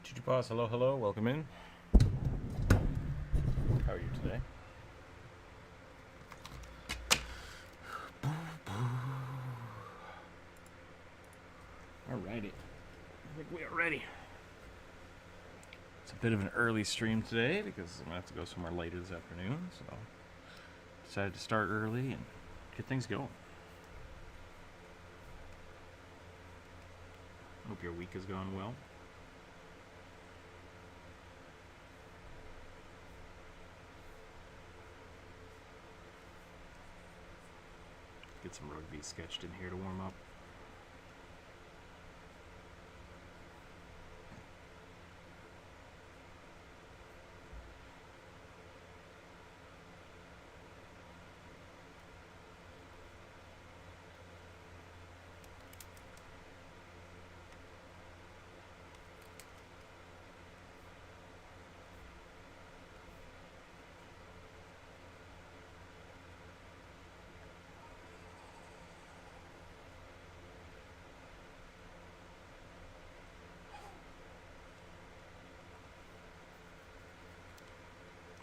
Choo Boss, hello, hello, welcome in. How are you today? Alrighty, I think we are ready. It's a bit of an early stream today because I'm going to have to go somewhere later this afternoon, so decided to start early and get things going. Hope your week has gone well. Get some rugby sketched in here to warm up.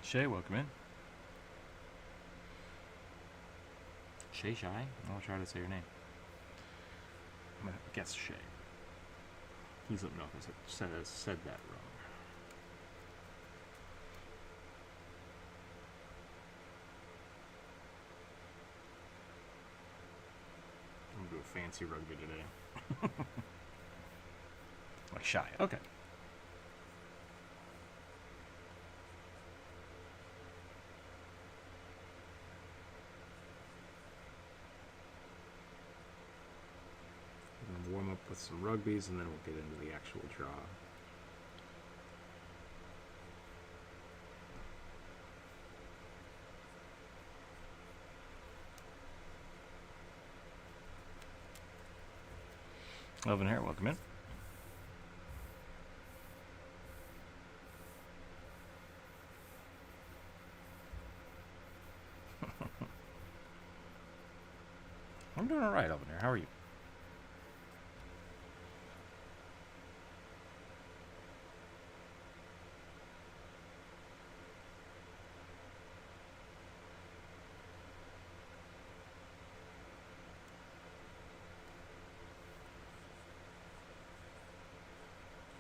Shay, welcome in. Shay Shy? I'll try to say your name. I'm gonna guess Shay. Please let me know if I said that wrong. I'm gonna do a fancy rugby today. Like Shy, okay. Warm up with some rugbies and then we'll get into the actual draw. Elvin here, welcome in. I'm doing alright, Elvin here. How are you?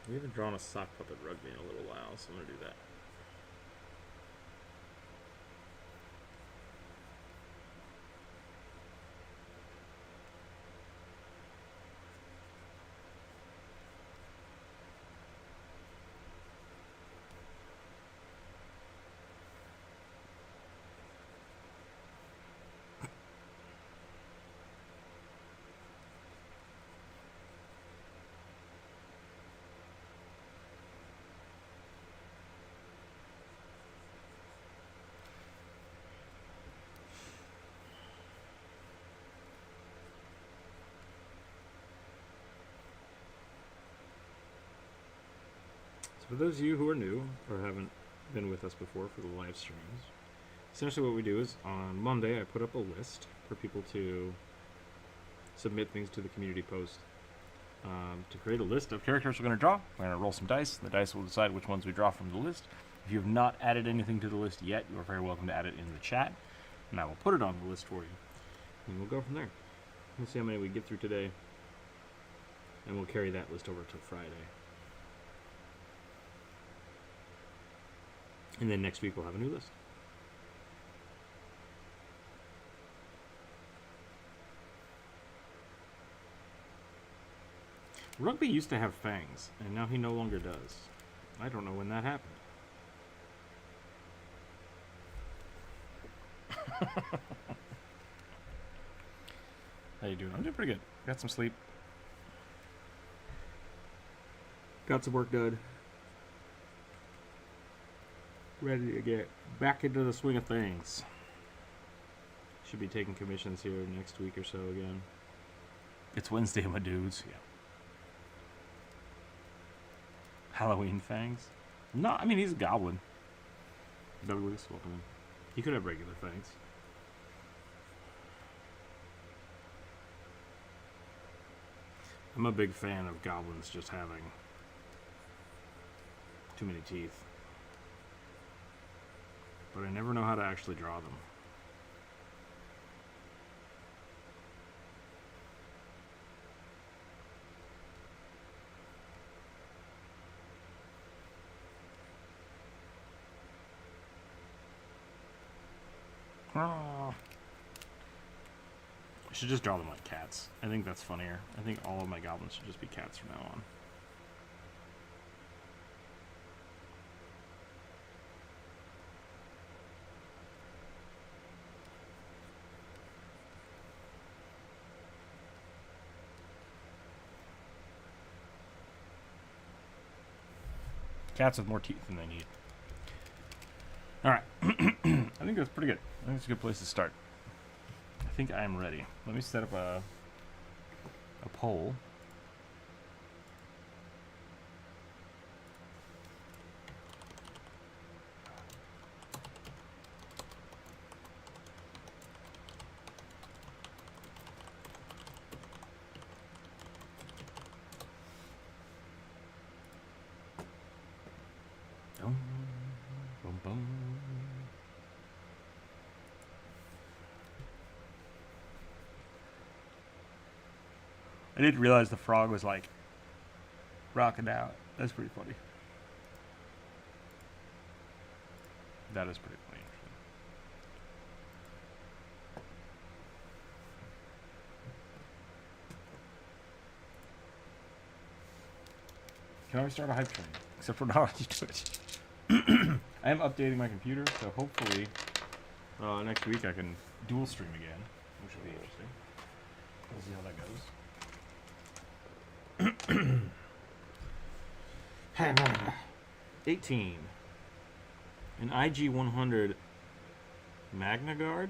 We haven't drawn a sock puppet rugby in a little while, so I'm going to do that. For those of you who are new or haven't been with us before for the live streams, essentially what we do is on Monday I put up a list for people to submit things to the community post to create a list of characters we're going to draw. We're going to roll some dice, and the dice will decide which ones we draw from the list. If you have not added anything to the list yet, you are very welcome to add it in the chat, and I will put it on the list for you. And we'll go from there. We'll see how many we get through today, and we'll carry that list over to Friday. And then next week we'll have a new list. Rugby used to have fangs, and now he no longer does. I don't know when that happened. How you doing? I'm doing pretty good. Got some sleep. Got some work done. Ready to get back into the swing of things. Should be taking commissions here next week or so again. It's Wednesday, my dudes. Yeah. Halloween fangs? No, I mean, he's a goblin. Douglas, welcome in. He could have regular fangs. I'm a big fan of goblins just having too many teeth. But I never know how to actually draw them. I should just draw them like cats. I think that's funnier. I think all of my goblins should just be cats from now on. Cats with more teeth than they need. Alright. I think that's pretty good. I think it's a good place to start. I think I am ready. Let me set up a poll. Boom, boom. I didn't realize the frog was like rocking out. That's pretty funny. That is pretty funny, actually. Can always start a hype train, except for now on Twitch. I am updating my computer, so hopefully next week I can dual stream again, which will be interesting. We'll see how that goes. 18. An IG-100 Magna Guard?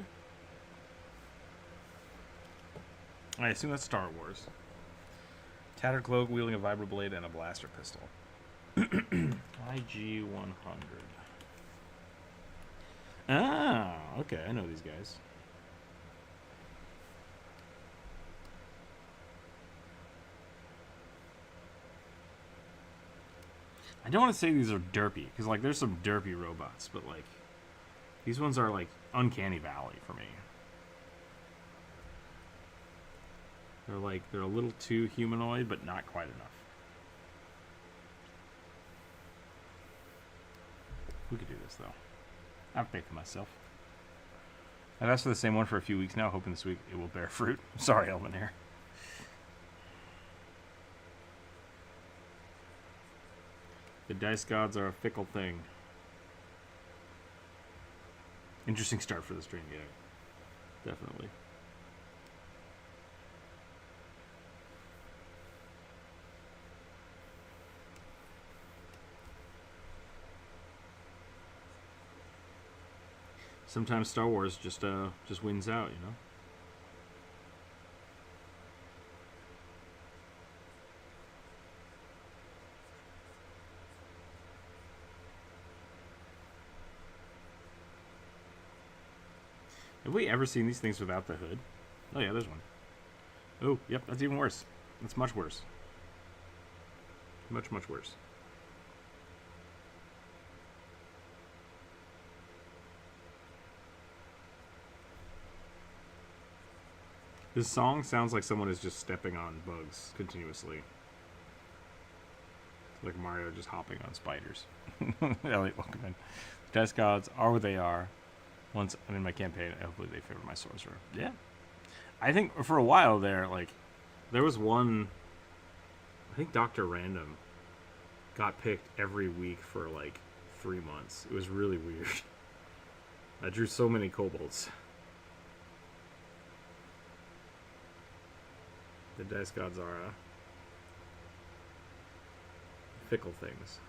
I assume that's Star Wars. Tattered cloak wielding a vibroblade and a blaster pistol. IG-100. Ah, okay, I know these guys. I don't want to say these are derpy, because, like, there's some derpy robots, but, like, these ones are, like, Uncanny Valley for me. They're a little too humanoid, but not quite enough. We could do this, though. I have faith in myself. I've asked for the same one for a few weeks now, hoping this week it will bear fruit. Sorry, Elvin here. The dice gods are a fickle thing. Interesting start for the stream, yeah. Definitely. Sometimes Star Wars just wins out, you know? Have we ever seen these things without the hood? Oh yeah, there's one. Oh, yep, that's even worse. That's much worse. Much, much worse. This song sounds like someone is just stepping on bugs continuously. It's like Mario just hopping on spiders. Elliot, welcome in. Dice gods are what they are. Once I'm in my campaign, hopefully they favor my sorcerer. Yeah. I think for a while there, like, there was one, I think Dr. Random got picked every week for like 3 months. It was really weird. I drew so many kobolds. The dice gods are fickle things.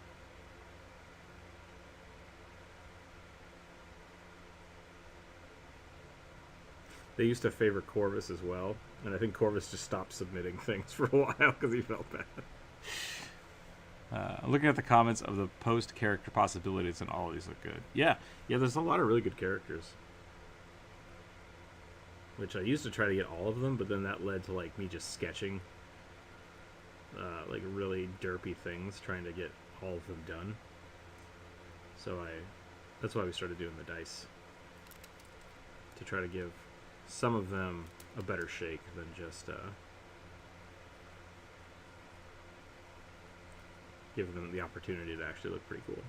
They used to favor Corvus as well, and I think Corvus just stopped submitting things for a while because he felt bad. Looking at the comments of the post character possibilities, and all of these look good. Yeah, there's a lot of really good characters. Which I used to try to get all of them, but then that led to like me just sketching like really derpy things, trying to get all of them done. So that's why we started doing the dice, to try to give some of them a better shake than just give them the opportunity to actually look pretty cool.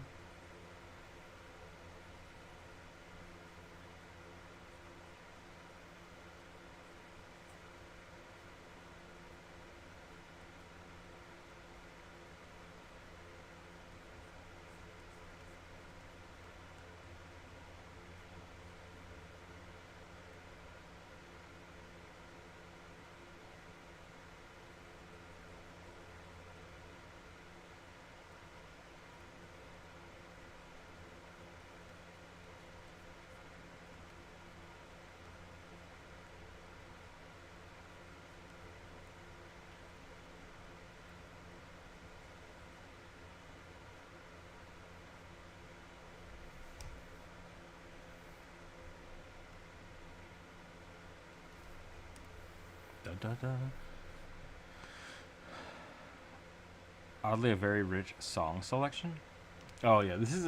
Da, da. Oddly, a very rich song selection. Oh yeah, this is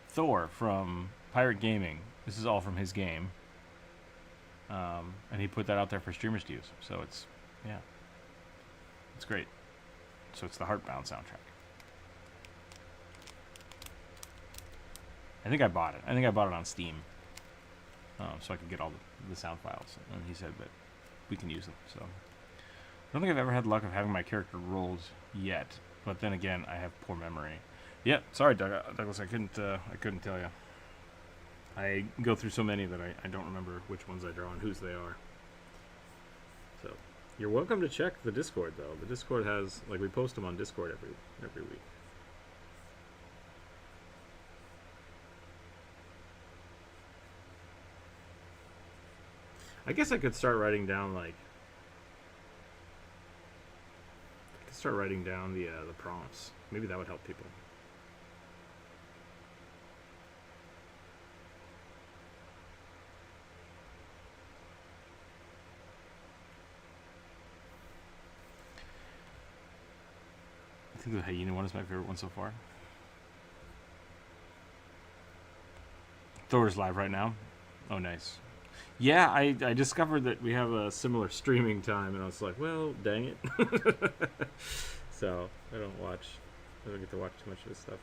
Thor from Pirate Gaming. This is all from his game, and he put that out there for streamers to use. So it's it's great. So it's the Heartbound soundtrack. I think I bought it. I think I bought it on Steam, so I could get all the sound files. And he said that we can use them. So I don't think I've ever had luck of having my character rolled yet. But then again, I have poor memory. Yeah, sorry, Douglas. I couldn't tell you. I go through so many that I don't remember which ones I draw and whose they are. So you're welcome to check the Discord, though. The Discord has, like, we post them on Discord every week. I guess I could start writing down, like, the prompts. Maybe that would help people. I think the hyena one is my favorite one so far. Thor's live right now. Oh, nice. Yeah, I discovered that we have a similar streaming time, and I was like, well, dang it. So I don't get to watch too much of his stuff.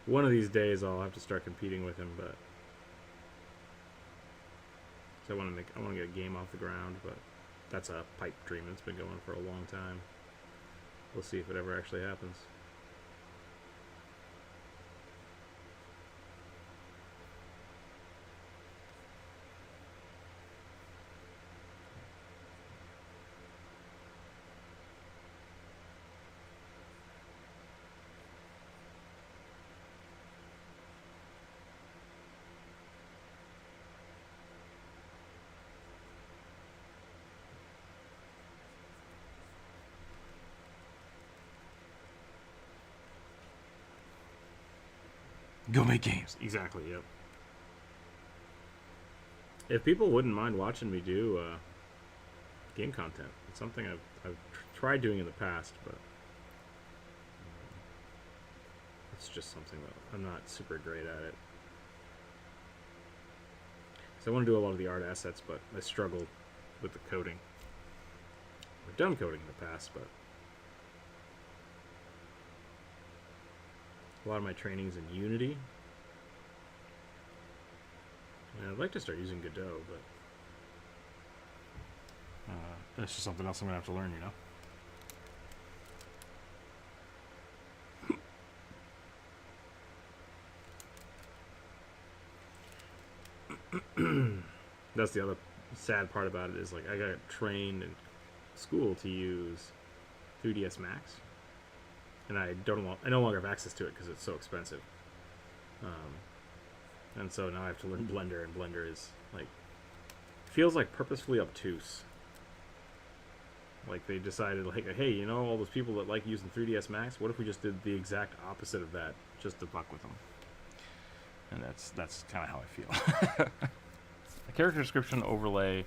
One of these days I'll have to start competing with him, but so I want to get a game off the ground, but that's a pipe dream that's been going for a long time. We'll see if it ever actually happens. Go make games. Exactly, yep. If people wouldn't mind watching me do game content, it's something I've tried doing in the past, but it's just something that I'm not super great at it. So I want to do a lot of the art assets, but I struggle with the coding. I've done coding in the past, but a lot of my training's in Unity. And I'd like to start using Godot, but that's just something else I'm going to have to learn, you know? That's the other sad part about it, is like I got trained in school to use 3ds Max, and I no longer have access to it because it's so expensive. And so now I have to learn Blender, and Blender is like, feels like purposefully obtuse. Like they decided, like, hey, you know, all those people that like using 3ds Max, what if we just did the exact opposite of that, just to fuck with them? And that's kind of how I feel. A character description overlay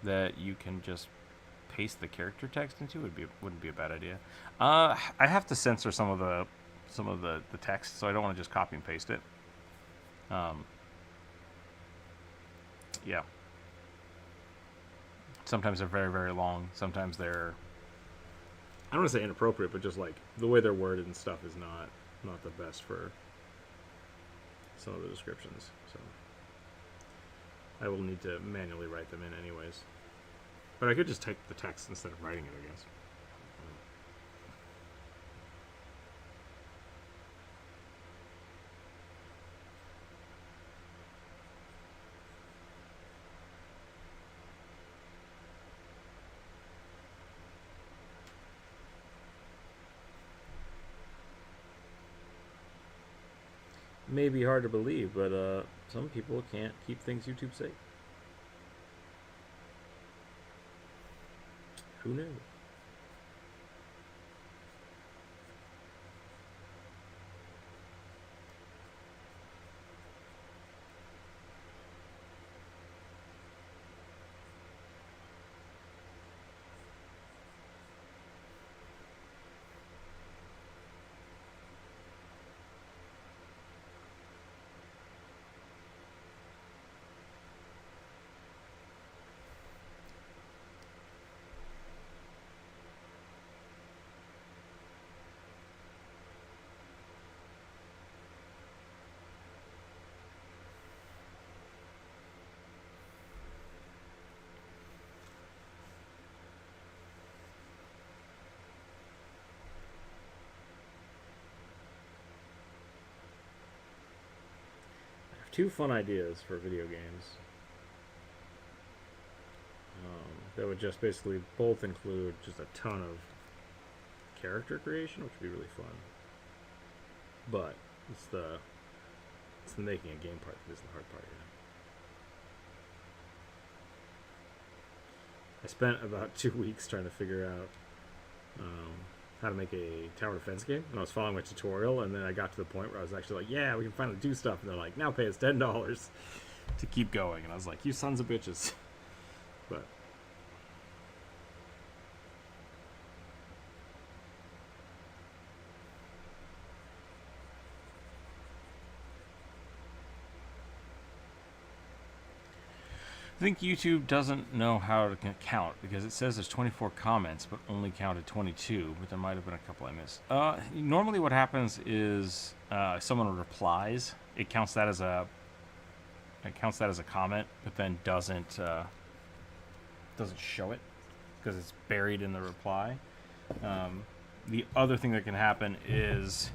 that you can just paste the character text into wouldn't be a bad idea. I have to censor some of the text, so I don't want to just copy and paste it. Yeah. Sometimes they're very, very long. Sometimes they're, I don't want to say inappropriate, but just like the way they're worded and stuff is not the best for some of the descriptions. So I will need to manually write them in anyways. But I could just type the text instead of writing it, I guess. May be hard to believe, but some people can't keep things YouTube safe. Who knew? Two fun ideas for video games that would just basically both include just a ton of character creation, which would be really fun. But it's the making a game part that is the hard part. I spent about 2 weeks trying to figure out how to make a tower defense game, and I was following my tutorial, and then I got to the point where I was actually like, yeah, we can finally do stuff, and they're like, now pay us $10 to keep going, and I was like, you sons of bitches. But I think YouTube doesn't know how to count, because it says there's 24 comments, but only counted 22. But there might have been a couple I missed. Normally, what happens is someone replies. It counts that as a comment, but then doesn't show it because it's buried in the reply. The other thing that can happen is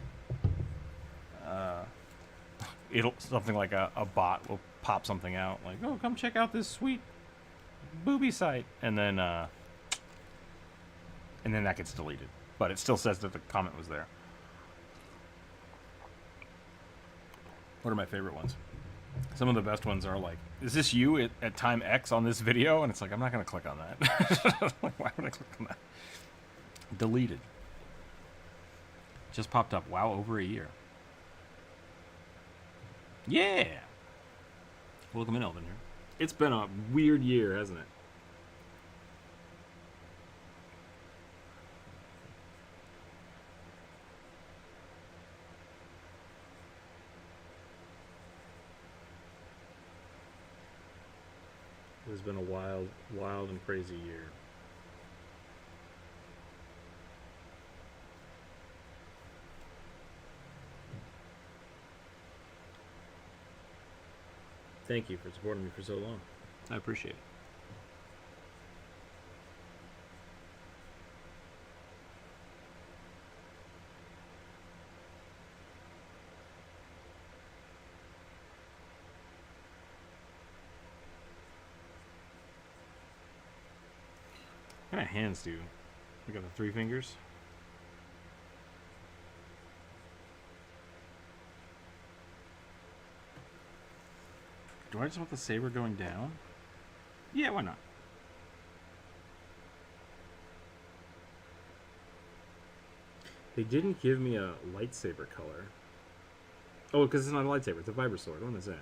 something like a bot will pop something out like, oh, come check out this sweet booby site, and then that gets deleted, but it still says that the comment was there. What are my favorite ones? Some of the best ones are like, is this you at time X on this video? And it's like, I'm not going to click on that. Like, why would I click on that? Deleted. Just popped up. Wow, over a year. Yeah. Welcome in, Elvin here. It's been a weird year, hasn't it? It has been a wild, wild and crazy year. Thank you for supporting me for so long. I appreciate it. What kind of hands do? We got the 3 fingers. Do I just want the saber going down? Yeah, why not? They didn't give me a lightsaber color. Oh, because it's not a lightsaber. It's a vibra sword. What is that?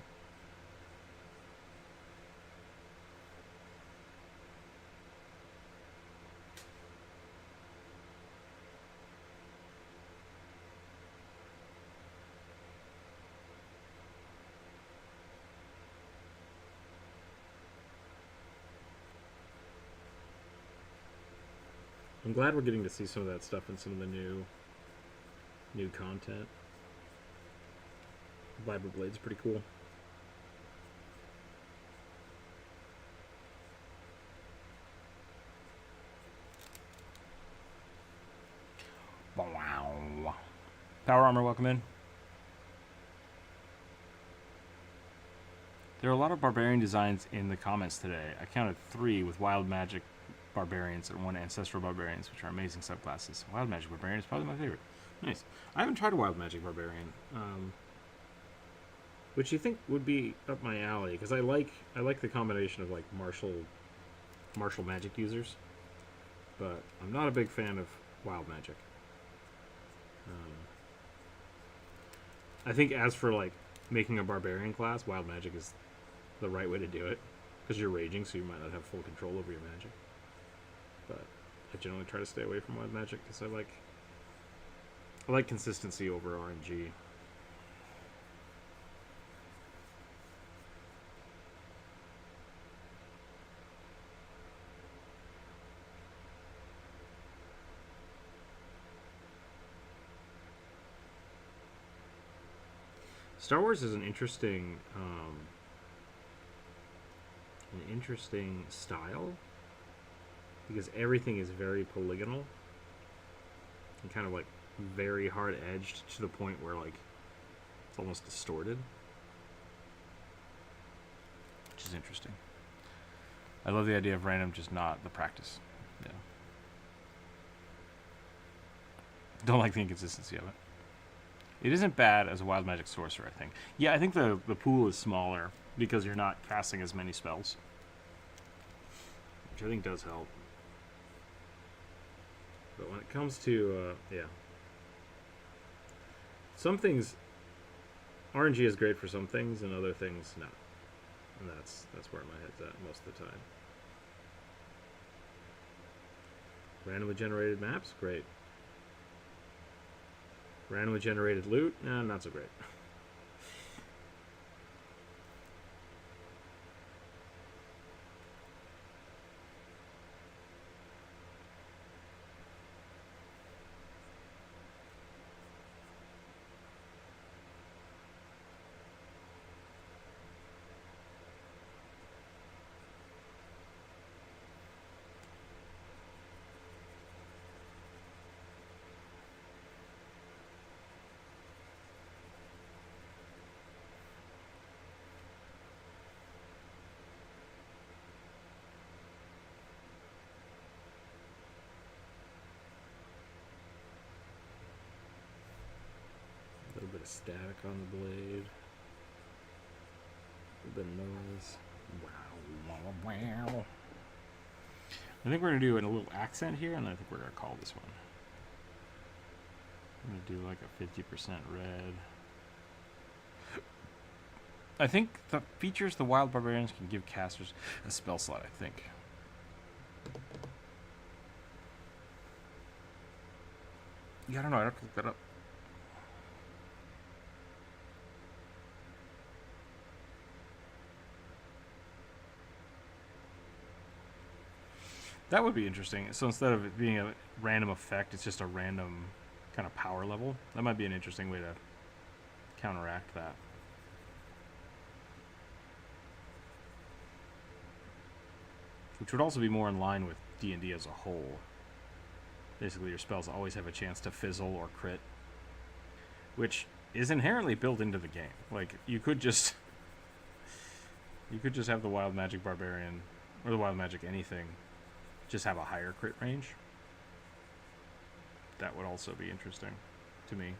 I'm glad we're getting to see some of that stuff in some of the new content. Vibra Blade's pretty cool. Wow. Power Armor, welcome in. There are a lot of barbarian designs in the comments today. I counted 3 with Wild Magic Barbarians and 1 Ancestral Barbarians, which are amazing subclasses. Wild Magic Barbarian is probably my favorite. Nice. I haven't tried a Wild Magic Barbarian, which you think would be up my alley, because I like the combination of like martial magic users, but I'm not a big fan of Wild Magic. I think as for like making a barbarian class, Wild Magic is the right way to do it, because you're raging, so you might not have full control over your magic. But I generally try to stay away from Wild Magic because I like consistency over RNG. Star Wars is an interesting style, because everything is very polygonal and kind of like very hard edged to the point where like it's almost distorted, which is interesting. I love the idea of random, just not the practice. Yeah. Don't like the inconsistency of it. It isn't bad as a Wild Magic Sorcerer, I think. Yeah, I think the pool is smaller because you're not casting as many spells, which I think does help. But when it comes to, some things, RNG is great for some things, and other things, not. And that's where my head's at most of the time. Randomly generated maps, great. Randomly generated loot, not so great. A little bit of static on the blade. A little bit of noise. Wow. I think we're going to do a little accent here, and I think we're going to call this one. I'm going to do like a 50% red. I think the features the Wild Barbarians can give casters a spell slot, I think. Yeah, I don't know. I have to look that up. That would be interesting. So instead of it being a random effect, it's just a random kind of power level. That might be an interesting way to counteract that. Which would also be more in line with D&D as a whole. Basically, your spells always have a chance to fizzle or crit, which is inherently built into the game. Like, you could just have the Wild Magic Barbarian, or the Wild Magic anything, just have a higher crit range. That would also be interesting to me.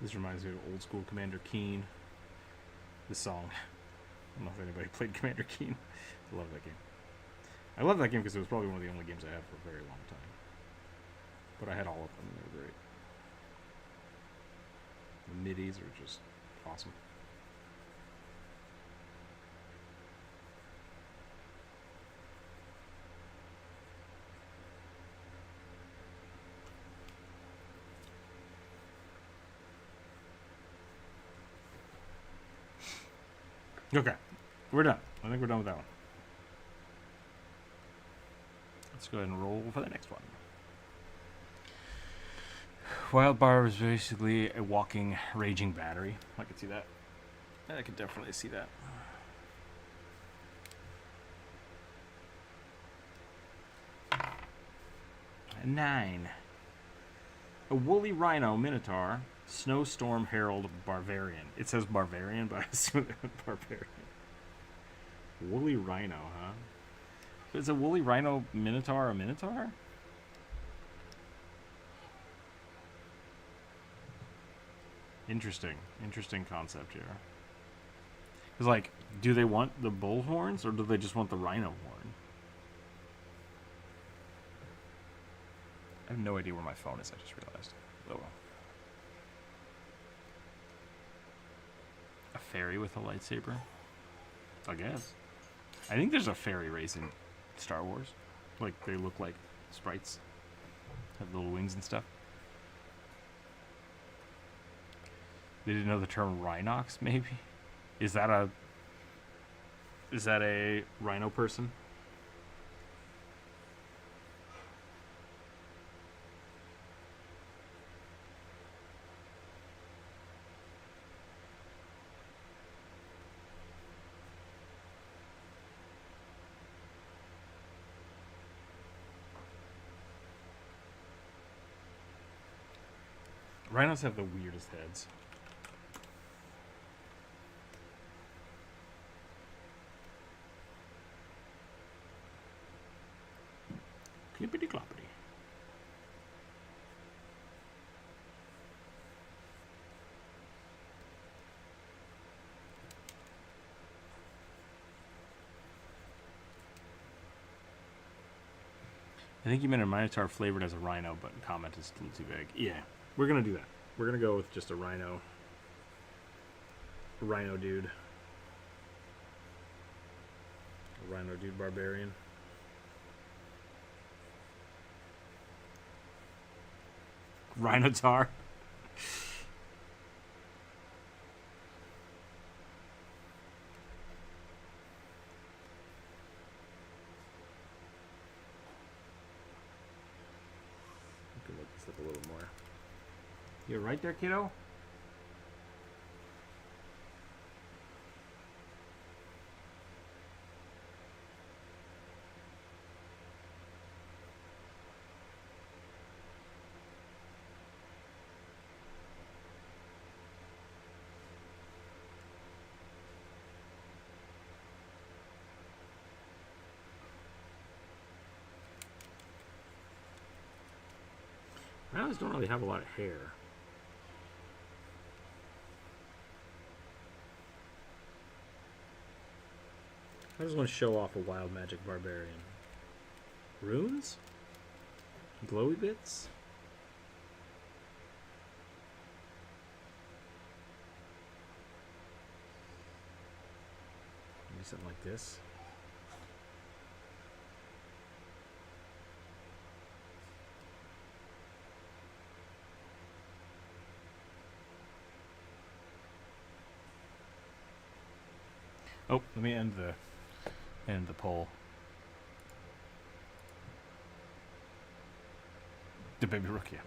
This reminds me of old school Commander Keen. This song. I don't know if anybody played Commander Keen. I love that game. I love that game because it was probably one of the only games I had for a very long time. But I had all of them, and they were great. The middies are just awesome. Okay, we're done. I think we're done with that one. Let's go ahead and roll for the next one. Wild Bar is basically a walking, raging battery. I can see that. I can definitely see that. A 9. A woolly rhino minotaur. Snowstorm Herald Barbarian. It says Barbarian, but I assume it was Barbarian. Woolly Rhino, huh? Is a woolly rhino minotaur a minotaur? Interesting. Interesting concept here. Because, like, do they want the bull horns, or do they just want the rhino horn? I have no idea where my phone is, I just realized. Oh well. A fairy with a lightsaber? I guess. I think there's a fairy race in Star Wars. Like, they look like sprites. Have little wings and stuff. They didn't know the term Rhinox, maybe? Is that a rhino person? Rhinos have the weirdest heads. Clippity cloppity. I think you meant a minotaur flavored as a rhino, but comment is a little too vague. Yeah, we're gonna do that. We're gonna go with just a rhino. Rhino dude. A rhino dude barbarian. Rhinotaur. I can look this up a little more. You're right there, kiddo? Rhinos don't really have a lot of hair. I just want to show off a wild magic barbarian. Runes? Glowy bits? Maybe something like this. Oh, let me end the poll. The baby rook, yeah.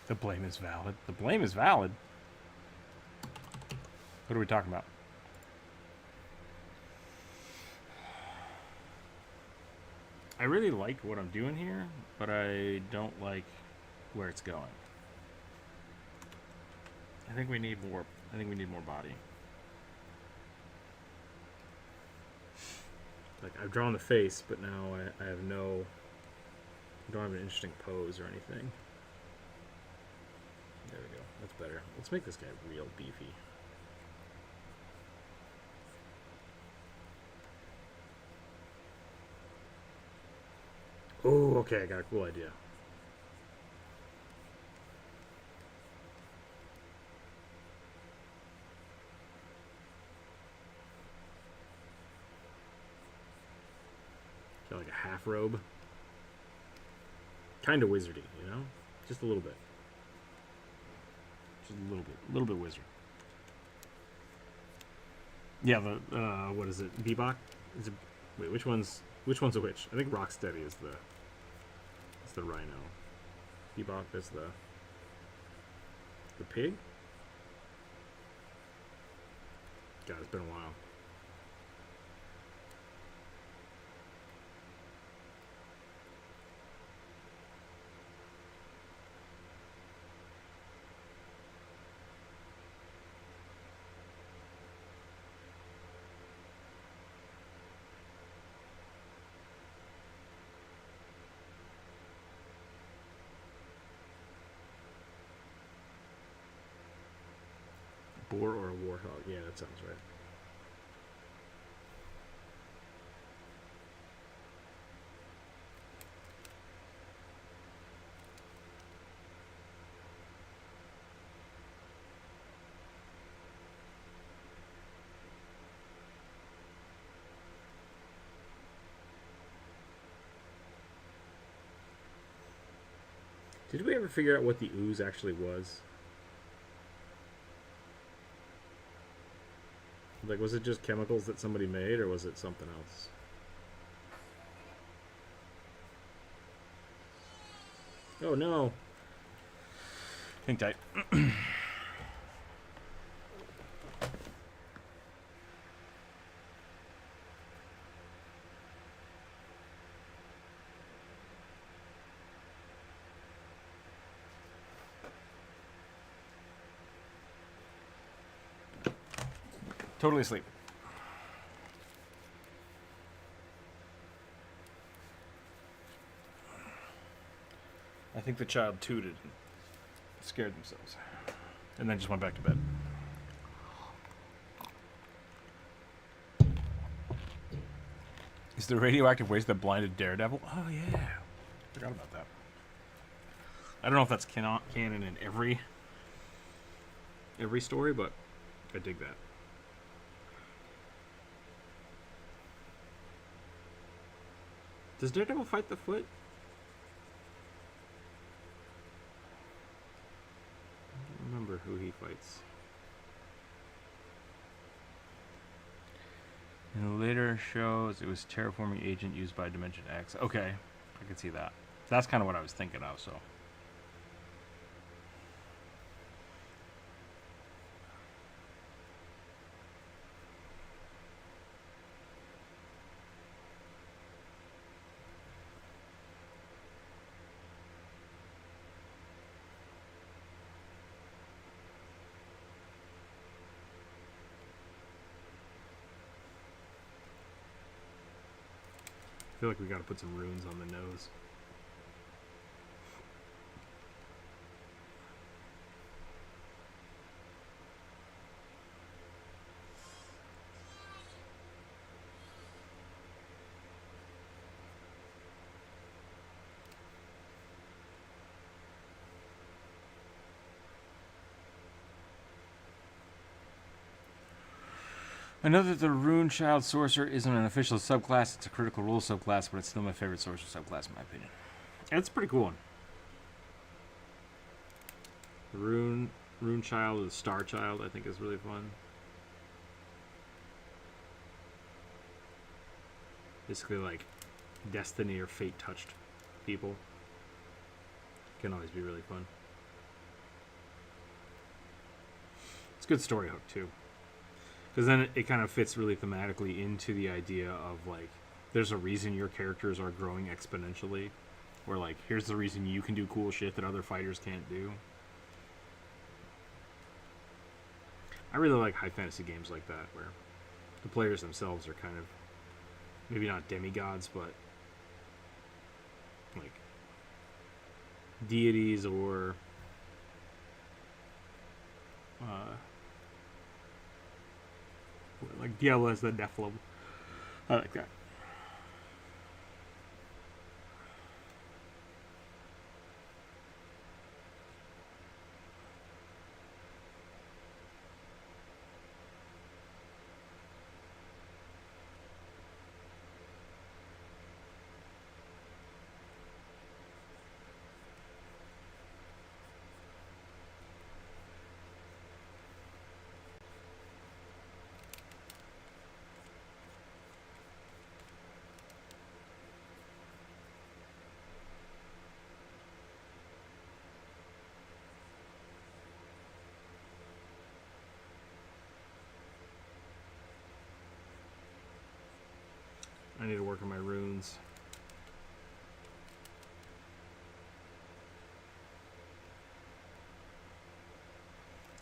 The blame is valid. The blame is valid? What are we talking about? I really like what I'm doing here, but I don't like where it's going. I think we need more. I think we need more body. Like, I've drawn the face, but now I have no... I don't have an interesting pose or anything. There we go. That's better. Let's make this guy real beefy. Oh, okay. I got a cool idea. Got like a half robe. Kind of wizardy, you know? Just a little bit. Just a little bit wizard. Yeah, the what is it? Bebop? Is it, wait, which one's a witch? I think Rocksteady is the rhino. Bebop is the pig? God, it's been a while. Boar or a warthog? Yeah, that sounds right. Did we ever figure out what the ooze actually was? Like, was it just chemicals that somebody made, or was it something else? Oh no! Think tight. Totally asleep. I think the child tooted and scared themselves. And then just went back to bed. Is the radioactive waste that blinded Daredevil? Oh, yeah. Forgot about that. I don't know if that's canon in every story, but I dig that. Does Daredevil fight the Foot? I don't remember who he fights. In the later shows, it was terraforming agent used by Dimension X. Okay, I can see that. That's kind of what I was thinking of, so. I feel like we gotta put some runes on the nose. I know that the Rune Child Sorcerer isn't an official subclass, it's a critical role subclass, but it's still my favorite sorcerer subclass in my opinion. And it's a pretty cool one. The Rune Child or the Star Child, I think, is really fun. Basically like destiny or fate touched people. Can always be really fun. a good story hook too, because then it kind of fits really thematically into the idea of like, there's a reason your characters are growing exponentially, or like, here's the reason you can do cool shit that other fighters can't do. I really like high fantasy games like that, where the players themselves are kind of, maybe not demigods, but like deities or like Diablo as the Nephilim. I like that. I need to work on my runes.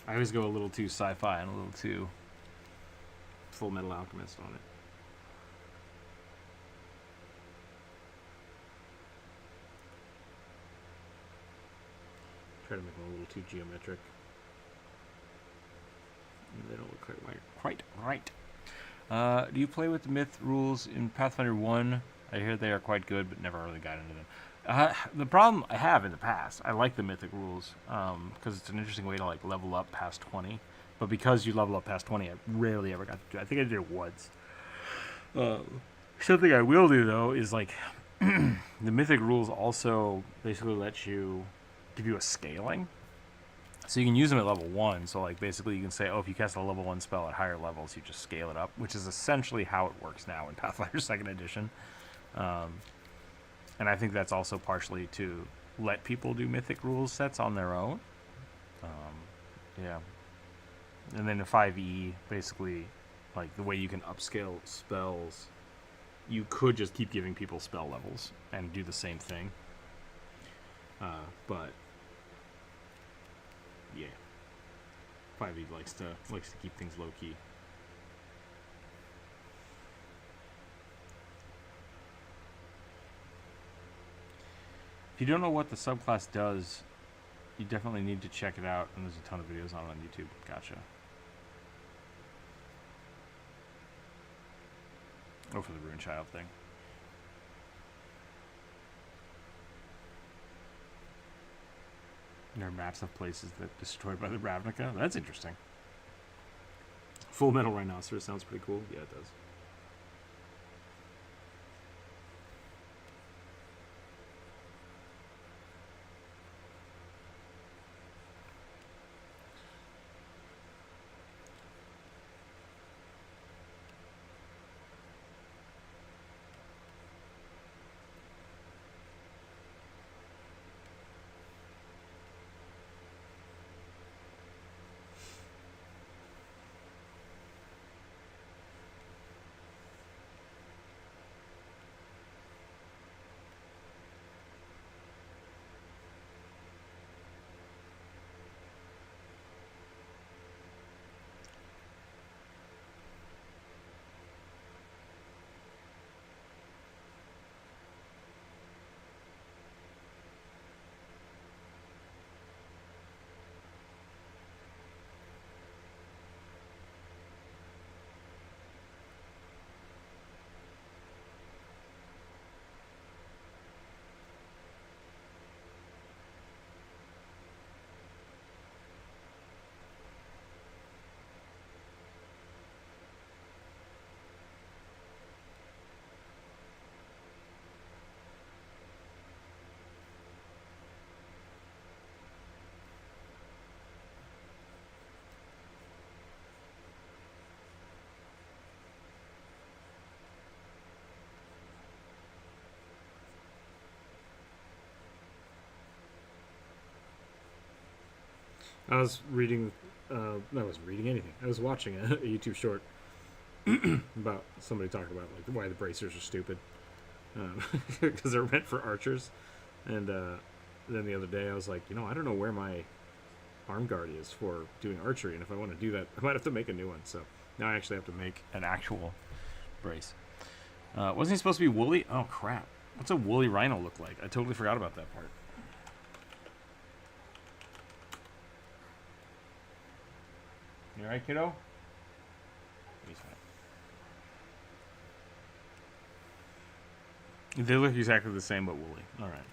I always go a little too sci-fi and a little too Full Metal Alchemist on it. Try to make them a little too geometric. They don't look quite right. Do you play with the myth rules in Pathfinder 1? I hear they are quite good, but never really got into them. The problem I have in the past, I like the mythic rules because it's an interesting way to like level up past 20. But because you level up past 20, I rarely ever got to do it. I think I did it once. Something I will do, though, is like the mythic rules also basically let you give you a scaling. So you can use them at level 1. So like basically you can say, oh, if you cast a level 1 spell at higher levels, you just scale it up, which is essentially how it works now in Pathfinder 2nd Edition. And I think that's also partially to let people do mythic rules sets on their own. Yeah. And then in 5e, basically, like the way you can upscale spells, you could just keep giving people spell levels and do the same thing. But yeah, 5e likes to keep things low key. If you don't know what the subclass does, you definitely need to check it out, and there's a ton of videos on YouTube. Gotcha. Oh, for the Rune Child thing. There are maps of places that are destroyed by the Ravnica. That's interesting. Full Metal Rhinoceros sounds pretty cool. Yeah, it does. I was reading I wasn't reading anything. I was watching a YouTube short about somebody talking about like why the bracers are stupid because they're meant for archers. And then the other day I was like, I don't know where my arm guard is for doing archery, and if I want to do that, I might have to make a new one. So now I actually have to make an actual brace. Wasn't he supposed to be woolly? Oh crap! What's a woolly rhino look like? I totally forgot about that part. You alright, kiddo? He's fine. They look exactly the same, but woolly. All right.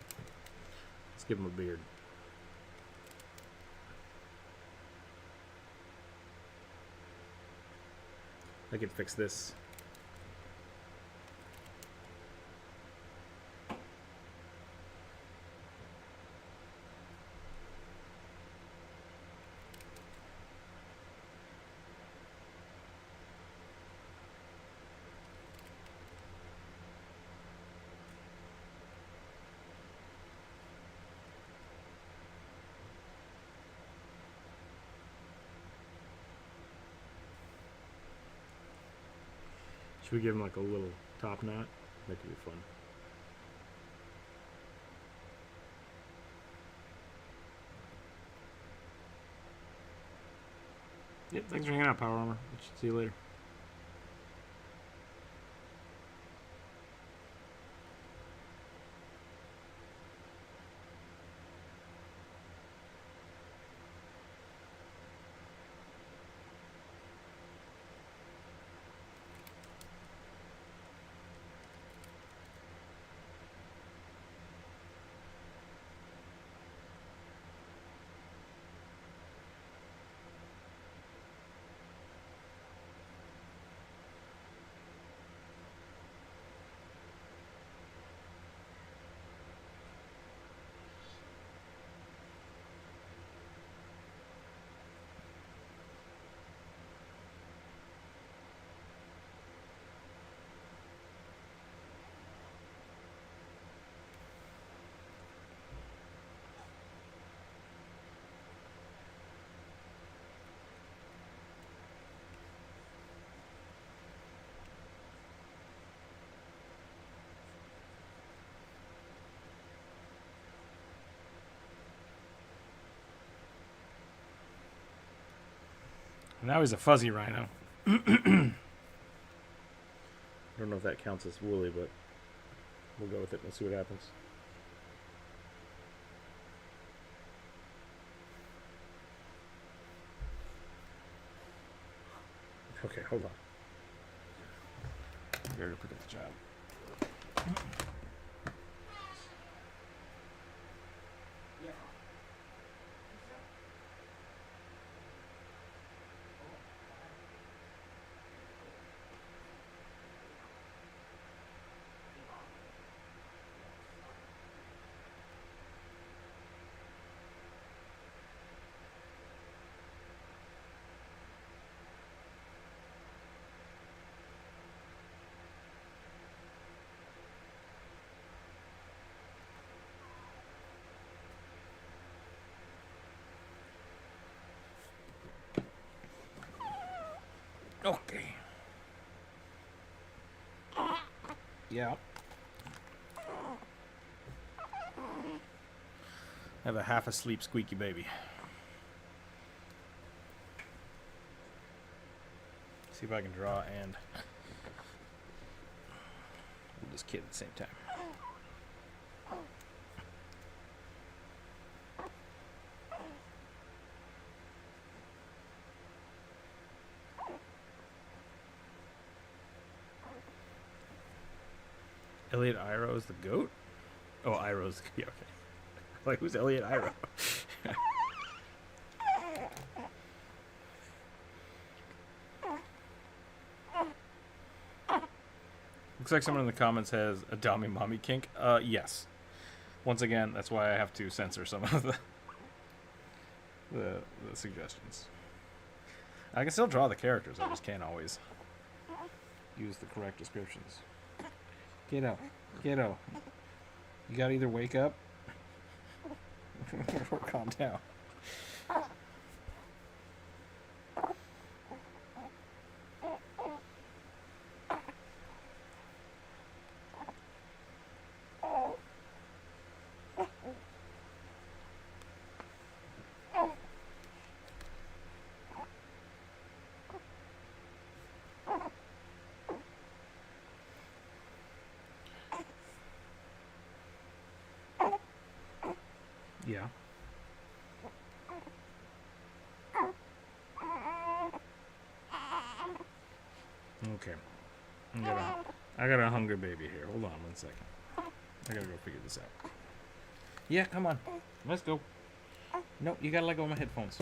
Let's give him a beard. I can fix this. Should we give him like a little top knot? That could be fun. Yep, thanks for hanging out, Power Armor. See you later. Now he's a fuzzy rhino. I don't know if that counts as woolly, but we'll go with it. We'll see what happens. Okay, hold on. You're gonna pick up the job. Okay. Yeah. I have a half asleep squeaky baby. See if I can draw and hold this kid at the same time. Elliot Iro is the goat? Oh, Iro's yeah, okay. Like, who's Elliot Iro? Looks like someone in the comments has a Dami Mommy kink. Yes. Once again, that's why I have to censor some of the suggestions. I can still draw the characters, I just can't always use the correct descriptions. Kiddo, kiddo. You gotta either wake up or calm down. Yeah. Okay. I got a hungry baby here. Hold on 1 second. I gotta go figure this out. Yeah, come on. Let's go. No, you gotta let go of my headphones.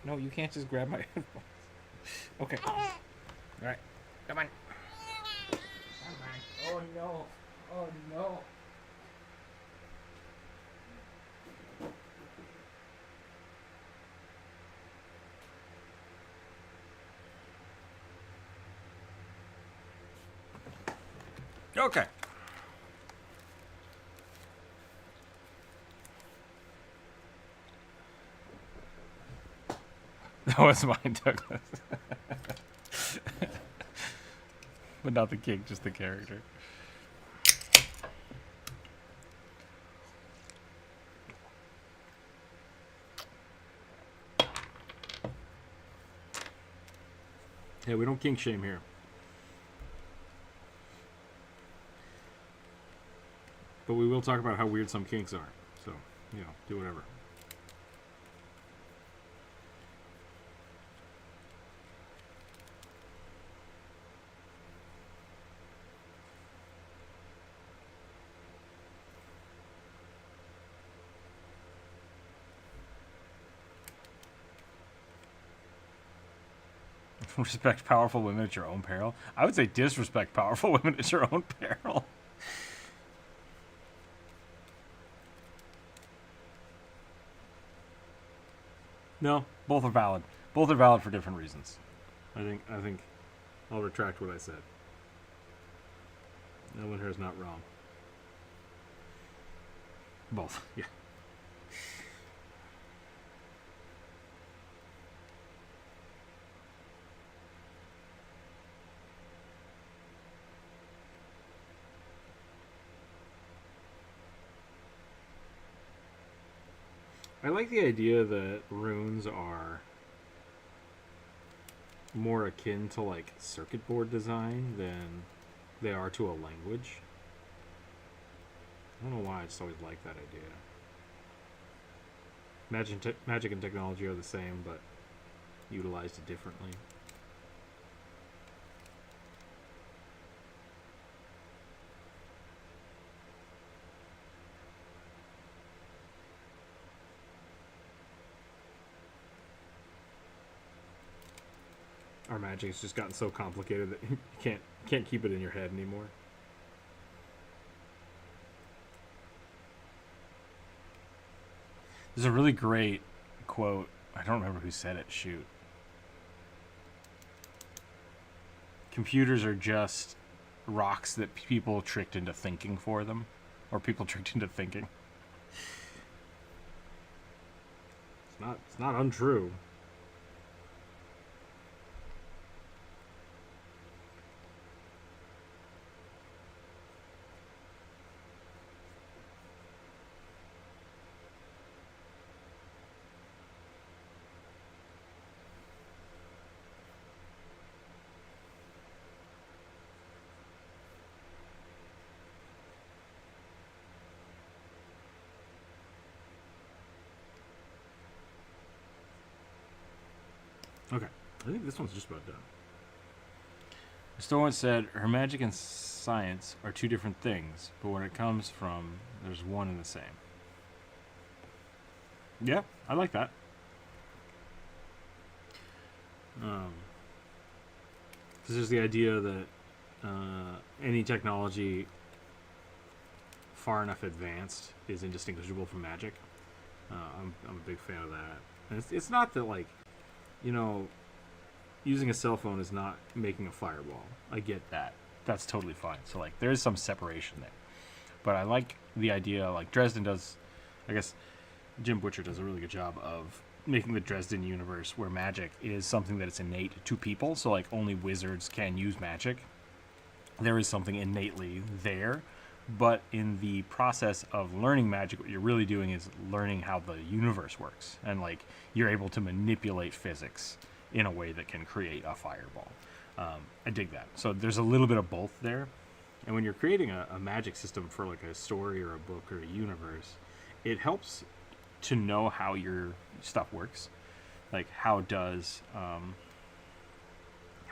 No, you can't just grab my headphones. Okay. Alright. Come on. Come on. Oh no. Oh no. Okay. That was mine, Douglas. But not the king, just the character. Yeah, we don't kink shame here. But we will talk about how weird some kinks are. So, you know, do whatever. Respect powerful women at your own peril. I would say disrespect powerful women at your own peril. No, both are valid. Both are valid for different reasons. I think I'll retract what I said. Ellen here is not wrong. Both, yeah. I like the idea that runes are more akin to like circuit board design than they are to a language. I don't know why, I just always like that idea. Magic and technology are the same, but utilized differently. Our magic's just gotten so complicated that you can't keep it in your head anymore. There's a really great quote. I don't remember who said it. Shoot. Computers are just rocks that people tricked into thinking for them, or people tricked into thinking. It's not untrue. Okay, I think this one's just about done. The store once said, her magic and science are two different things, but when it comes from, there's one and the same. Yeah, I like that. Because there's the idea that any technology far enough advanced is indistinguishable from magic. I'm a big fan of that. And it's not that, like, you know, using a cell phone is not making a fireball. I get that. That's totally fine. So, like, there is some separation there. But I like the idea, like, Dresden does, I guess, Jim Butcher does a really good job of making the Dresden universe where magic is something that is innate to people. So, like, only wizards can use magic. There is something innately there. But in the process of learning magic, what you're really doing is learning how the universe works. And, like, you're able to manipulate physics in a way that can create a fireball. I dig that. So there's a little bit of both there. And when you're creating a magic system for, like, a story or a book or a universe, it helps to know how your stuff works. Like, how does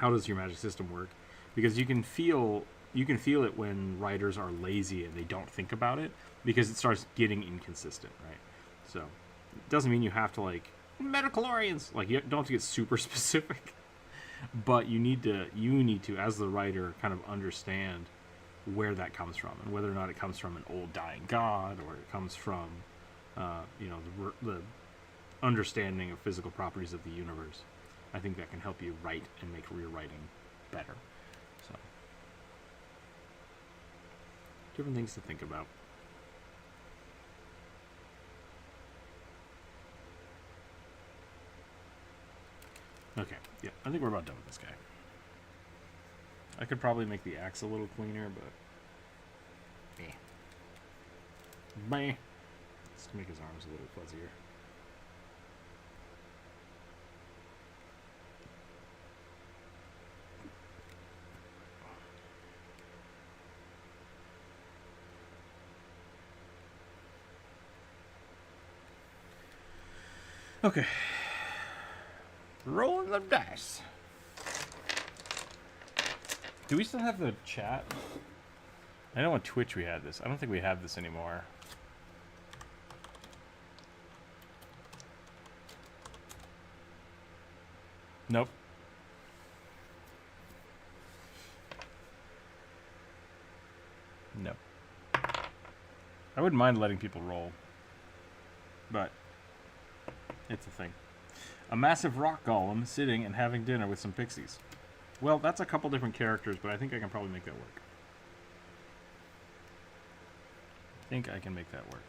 your magic system work? Because you can feel it when writers are lazy and they don't think about it, because it starts getting inconsistent, right? So it doesn't mean you have to, like, metachlorians, like, you don't have to get super specific, but you need to, as the writer, kind of understand where that comes from, and whether or not it comes from an old dying god, or it comes from the understanding of physical properties of the universe. I think that can help you write and make rewriting better. So, different things to think about. Okay, yeah, I think we're about done with this guy. I could probably make the axe a little cleaner, but meh. Let's make his arms a little fuzzier. Okay. Rolling the dice. Do we still have the chat? I know on Twitch we had this. I don't think we have this anymore. Nope. Nope. I wouldn't mind letting people roll, but it's a thing. A massive rock golem sitting and having dinner with some pixies. Well, that's a couple different characters, but I think I can probably make that work. I think I can make that work.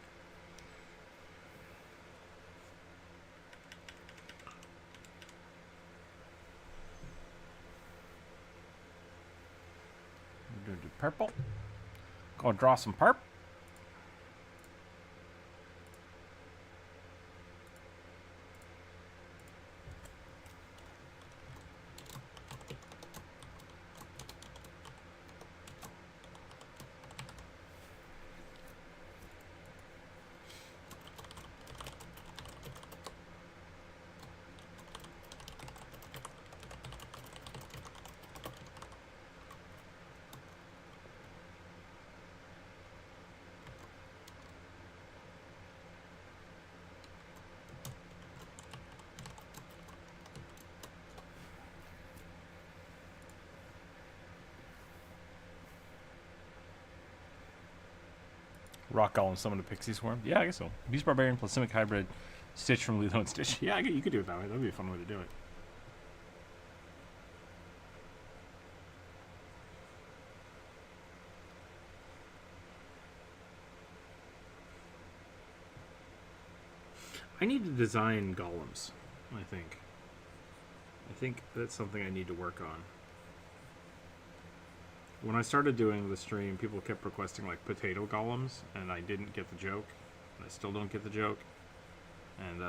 I'm going to do purple. Go draw some perp. Rock Golem summon a Pixie Swarm? Yeah, I guess so. Beast Barbarian plus Simic Hybrid Stitch from Lilo and Stitch. Yeah, you could do it that way. That would be a fun way to do it. I need to design golems, I think. I think that's something I need to work on. When I started doing the stream, people kept requesting, like, potato golems, and I didn't get the joke. And I still don't get the joke. And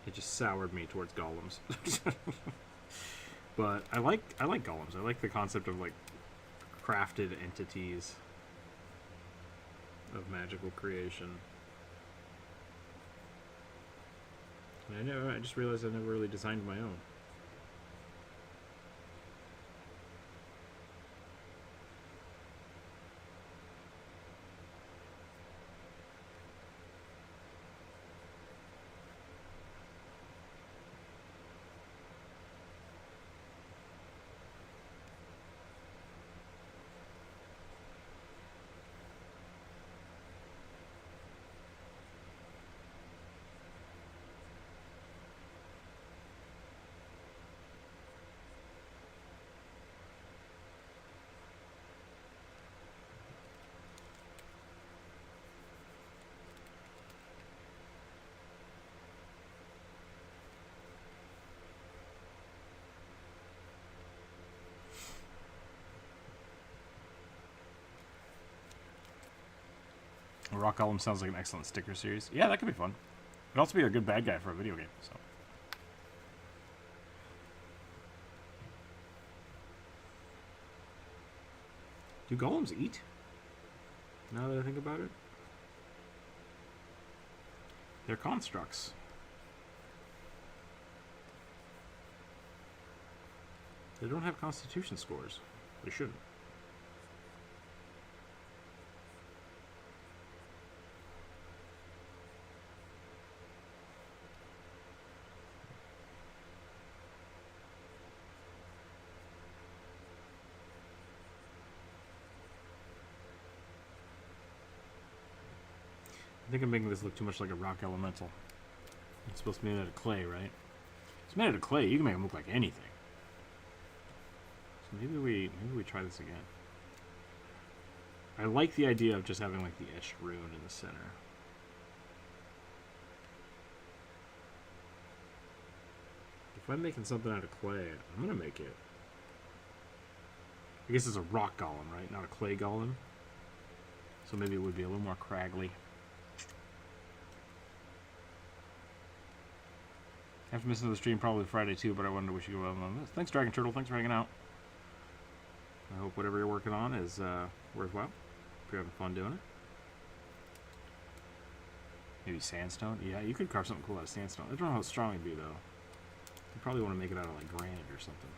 it just soured me towards golems. But I like golems. I like the concept of, like, crafted entities of magical creation. And I just realized I never really designed my own. Rock Golem sounds like an excellent sticker series. Yeah, that could be fun. It'd also be a good bad guy for a video game. So. Do golems eat? Now that I think about it. They're constructs. They don't have constitution scores. They shouldn't. I think I'm making this look too much like a rock elemental. It's supposed to be made out of clay, right? It's made out of clay. You can make them look like anything. So maybe we try this again. I like the idea of just having like the etched rune in the center. If I'm making something out of clay, I'm gonna make it. I guess it's a rock golem, right? Not a clay golem. So maybe it would be a little more craggly. After missing the stream, probably Friday too, but I wonder we should go out on this. Thanks, Dragon Turtle. Thanks for hanging out. I hope whatever you're working on is worthwhile. If you're having fun doing it. Maybe sandstone? Yeah, you could carve something cool out of sandstone. I don't know how strong it'd be, though. You probably want to make it out of, like, granite or something.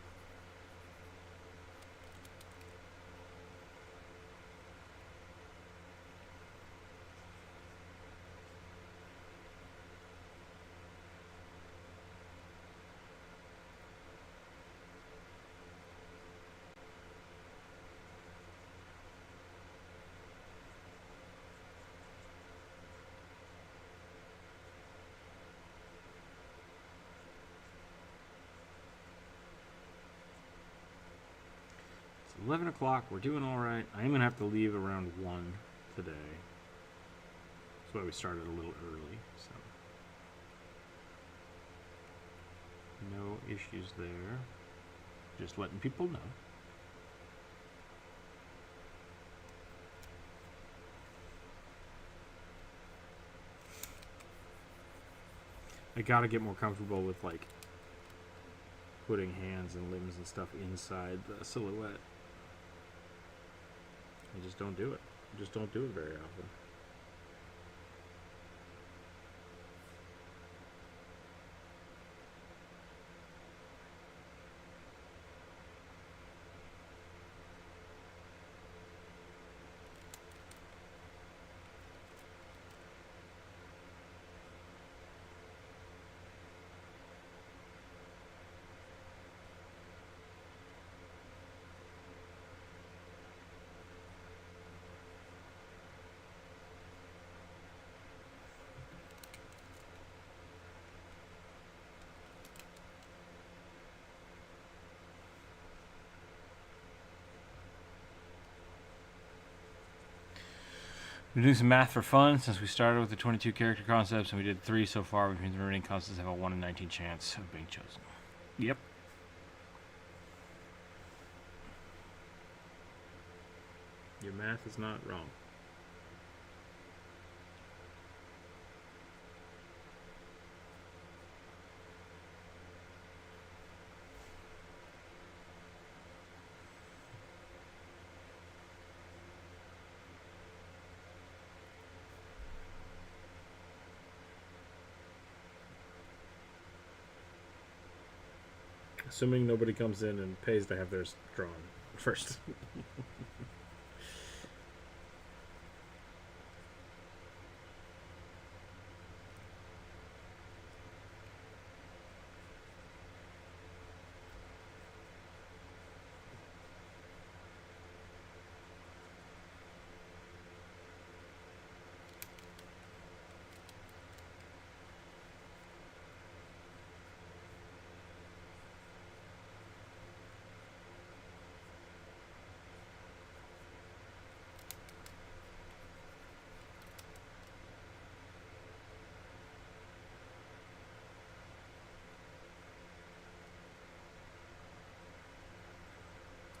It's 11 o'clock. We're doing all right. I am going to have to leave around 1 today. That's why we started a little early, so. No issues there. Just letting people know. I gotta get more comfortable with, like, putting hands and limbs and stuff inside the silhouette. I just don't do it. I just don't do it very often. We're doing some math for fun since we started with the 22 character concepts and we did 3 so far, which means the remaining concepts have a 1 in 19 chance of being chosen. Yep. Your math is not wrong. Assuming nobody comes in and pays to have theirs drawn first.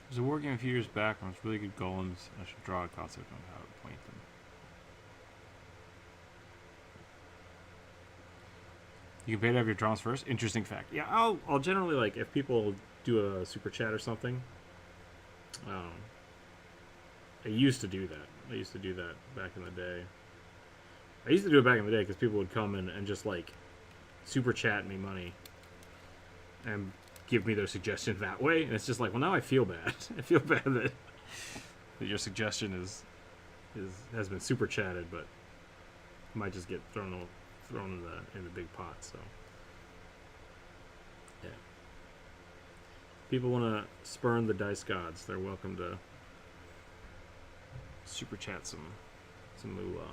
There's a war game a few years back on really good golems. I should draw a concept on how to paint them. You can pay to have your drawings first. Interesting fact. Yeah, I'll generally, like, if people do a super chat or something. I used to do that. I used to do that back in the day. I used to do it back in the day because people would come and just like super chat me money and give me their suggestions that way, and it's just like, well, now I feel bad. I feel bad that your suggestion has been super chatted, but might just get thrown in the big pot. So yeah, people want to spurn the dice gods. They're welcome to super chat some moolah.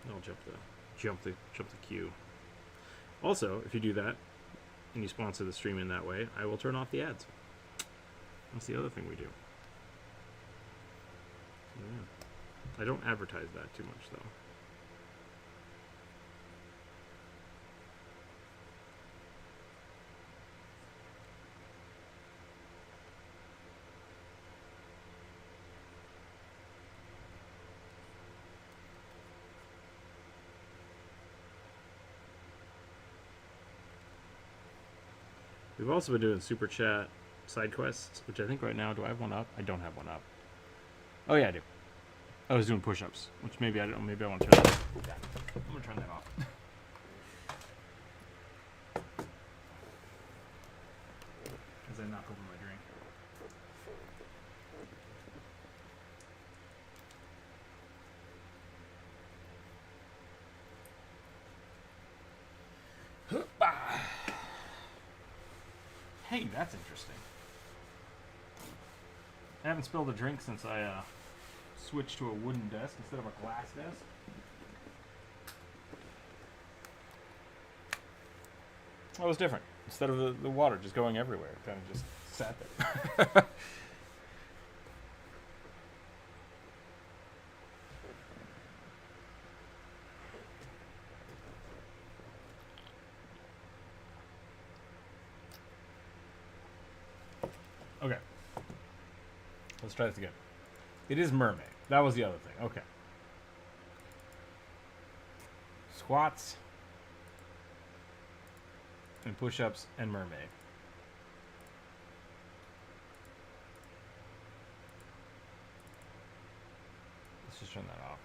I'll jump the queue. Also, if you do that and you sponsor the stream in that way, I will turn off the ads. That's the other thing we do. Yeah. I don't advertise that too much, though. We've also been doing super chat side quests, which I think right now, do I have one up? I don't have one up. Oh yeah, I do. I was doing push-ups, which maybe I don't. Maybe I want to turn that off. I'm gonna turn that off. As I knock over my drink. Hey, that's interesting. I haven't spilled a drink since I switched to a wooden desk instead of a glass desk. That was different. Instead of the water just going everywhere, it kind of just sat there. Okay. Let's try this again. It is mermaid. That was the other thing. Okay. Squats and push-ups and mermaid. Let's just turn that off.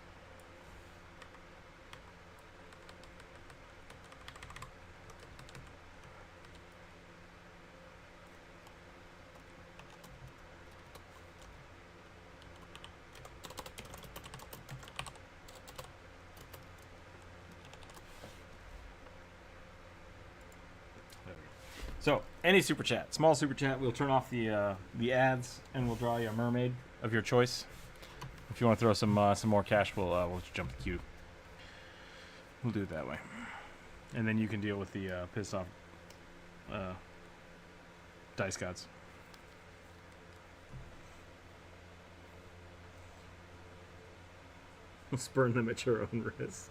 So, any super chat, small super chat, we'll turn off the ads and we'll draw you a mermaid of your choice. If you want to throw some more cash, we'll jump the queue. We'll do it that way, and then you can deal with the piss off dice gods. Spurn them at your own risk.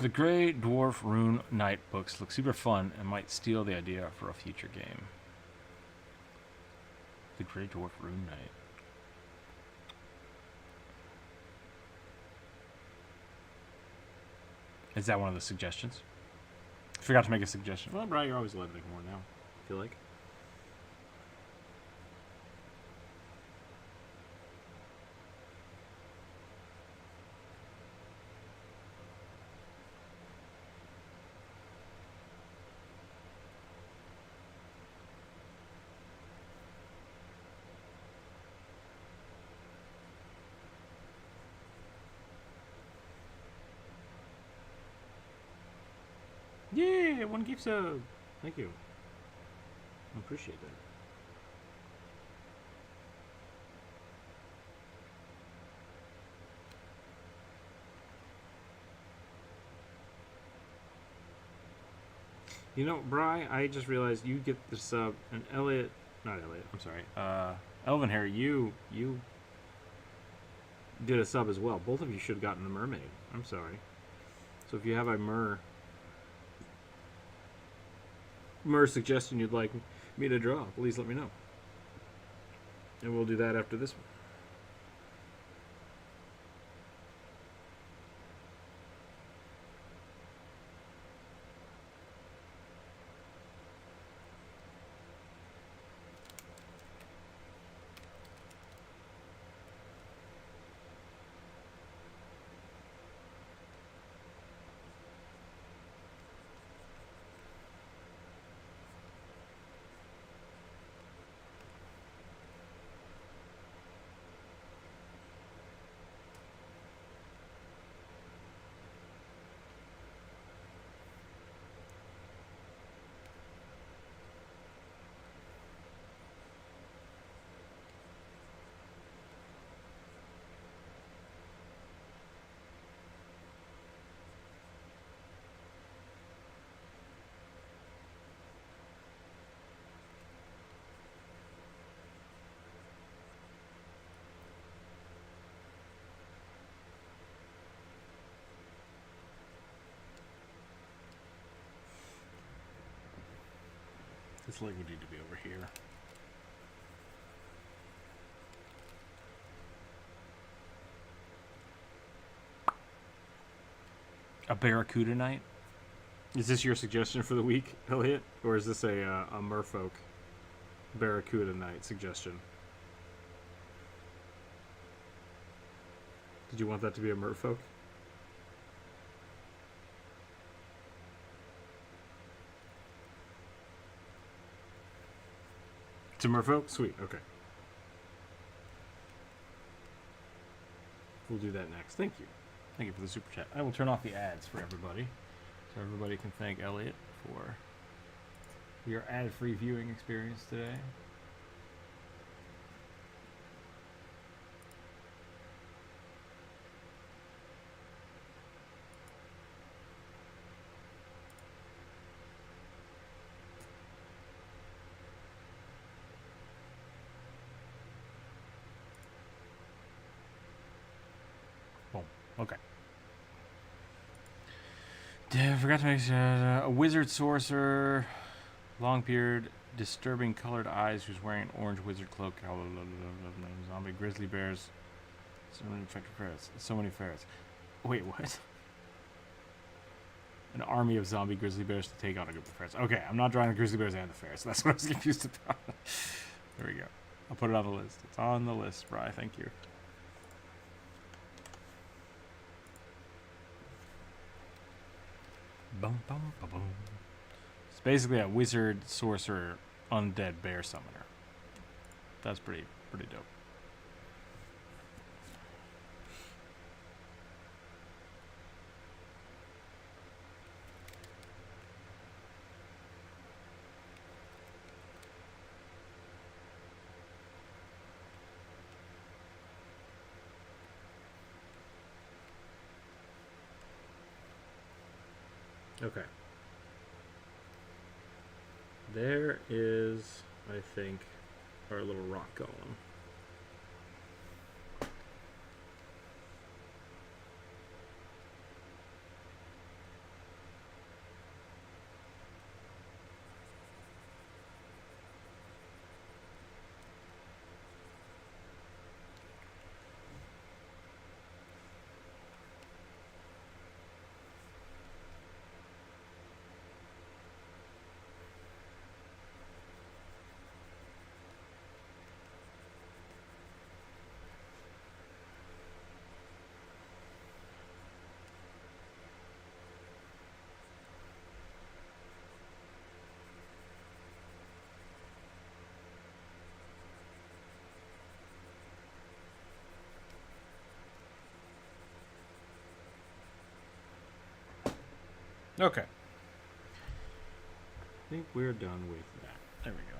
The Grey Dwarf Rune Knight books look super fun and might steal the idea for a future game. The Grey Dwarf Rune Knight. Is that one of the suggestions? I forgot to make a suggestion. Well, Brian, you're always allowed to make more now, I feel like. Yeah, one gift sub. Thank you. I appreciate that. You know, Bri, I just realized you get the sub, and Elliot, not Elliot, I'm sorry, Elvin Hair, you did a sub as well. Both of you should have gotten the mermaid. I'm sorry. So if you have a mer suggestion you'd like me to draw, please let me know. And we'll do that after this one. This leg would need to be over here. A Barracuda night? Is this your suggestion for the week, Elliot? Or is this a merfolk Barracuda night suggestion? Did you want that to be a merfolk? It's a merfolk? Sweet, okay. We'll do that next. Thank you. Thank you for the super chat. I will turn off the ads for everybody, so everybody can thank Elliot for your ad-free viewing experience today. Boom. Okay. I forgot to make a wizard sorcerer, long beard, disturbing colored eyes, who's wearing an orange wizard cloak. Zombie grizzly bears. So many infected ferrets. So many ferrets. Wait, what? An army of zombie grizzly bears to take on a group of ferrets. Okay, I'm not drawing the grizzly bears and the ferrets. That's what I was confused about. There we go. I'll put it on the list. It's on the list, Bri. Thank you. Bum, bum, bum, bum. It's basically a wizard, sorcerer, undead bear summoner. That's pretty dope. Okay. There is, I think, our little rock golem. Okay. I think we're done with that. There we go.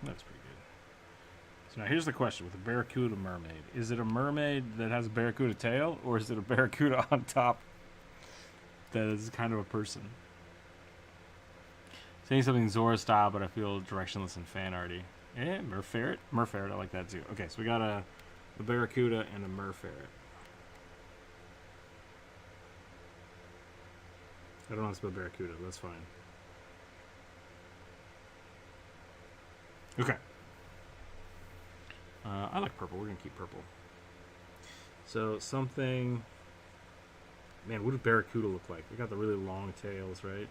That's pretty good. So now here's the question with a barracuda mermaid. Is it a mermaid that has a barracuda tail, or is it a barracuda on top that is kind of a person? Saying something Zora style, but I feel directionless and fan arty. Yeah, merferret. Merferret, I like that too. Okay, so we got a barracuda and a merferret. I don't know how to spell barracuda. That's fine. Okay. I like purple. We're going to keep purple. So something... Man, what does barracuda look like? They got the really long tails, right?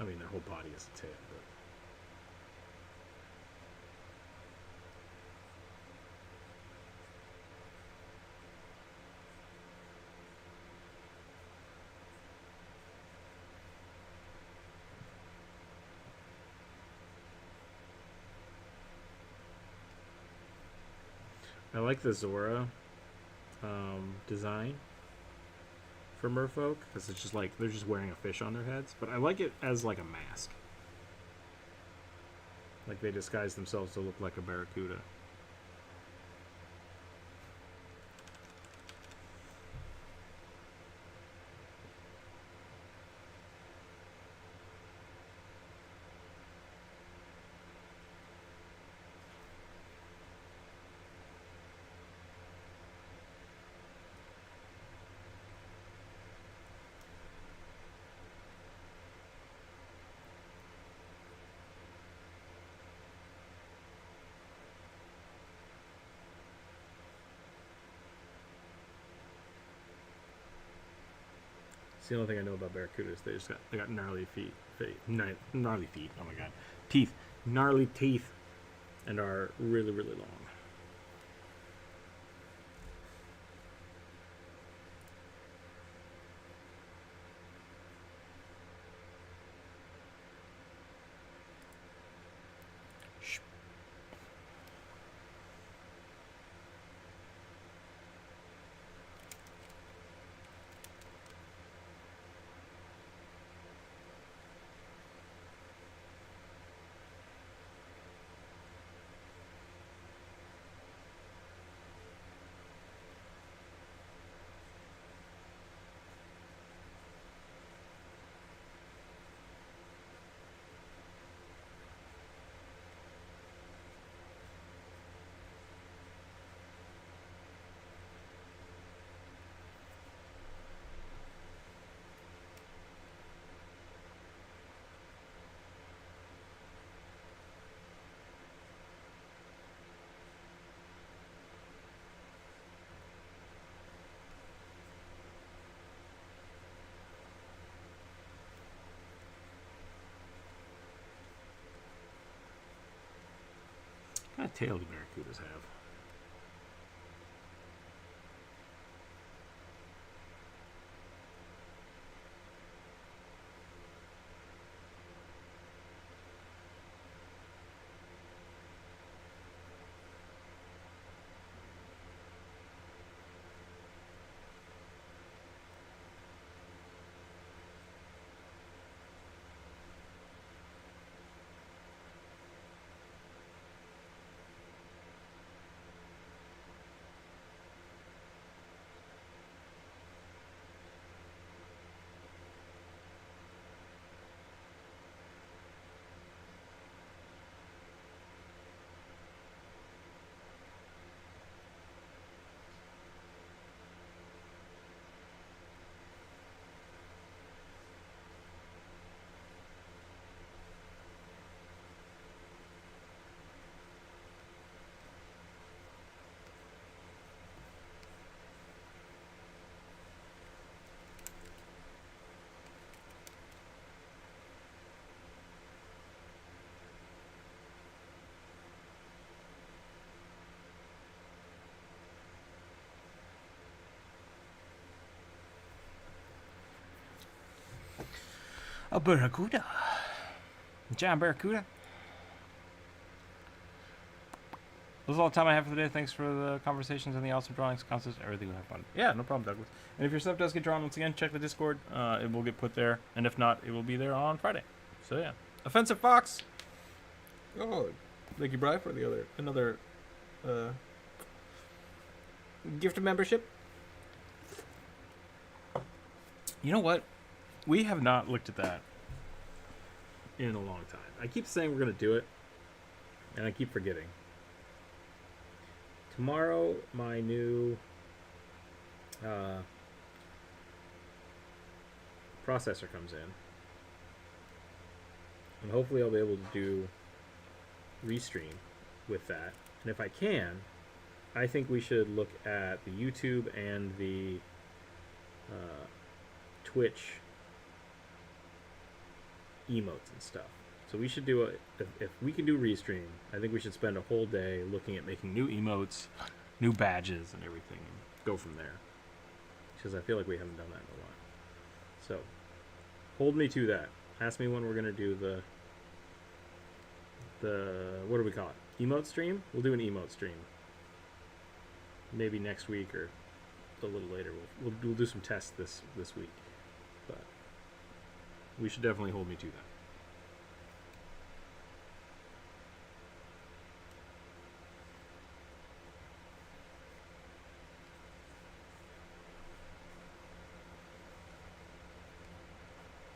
I mean, their whole body is a tail, but... I like the Zora design for merfolk, because it's just like they're just wearing a fish on their heads, but I like it as like a mask. Like they disguise themselves to look like a barracuda. It's the only thing I know about barracudas. They got gnarly feet. Gnarly feet. Oh my god, teeth, gnarly teeth, and are really really long. What kind of tail do barracudas have? A barracuda. Giant barracuda. That's all the time I have for today. Thanks for the conversations and the awesome drawings, concepts, everything. We have fun. Yeah, no problem, Douglas. And if your stuff does get drawn, once again, check the Discord. It will get put there, and if not, it will be there on Friday. So yeah, Offensive Fox. Oh, thank you, Bri, for the another gift of membership. You know what? We have not looked at that in a long time. I keep saying we're gonna do it, and I keep forgetting. Tomorrow, my new processor comes in, and hopefully I'll be able to do Restream with that. And if I can, I think we should look at the YouTube and the Twitch emotes and stuff. So we should do if we can do Restream, I think we should spend a whole day looking at making new emotes, new badges, and everything, and go from there. Because I feel like we haven't done that in a while. So, hold me to that. Ask me when we're gonna do the what do we call it? Emote stream? We'll do an emote stream. Maybe next week or a little later. We'll do some tests this week. But we should definitely hold me to that.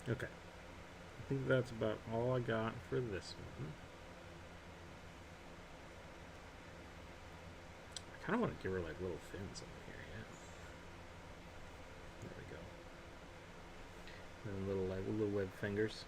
Okay. I think that's about all I got for this one. I kind of want to give her like little fins over here, yeah. There we go. And little web fingers.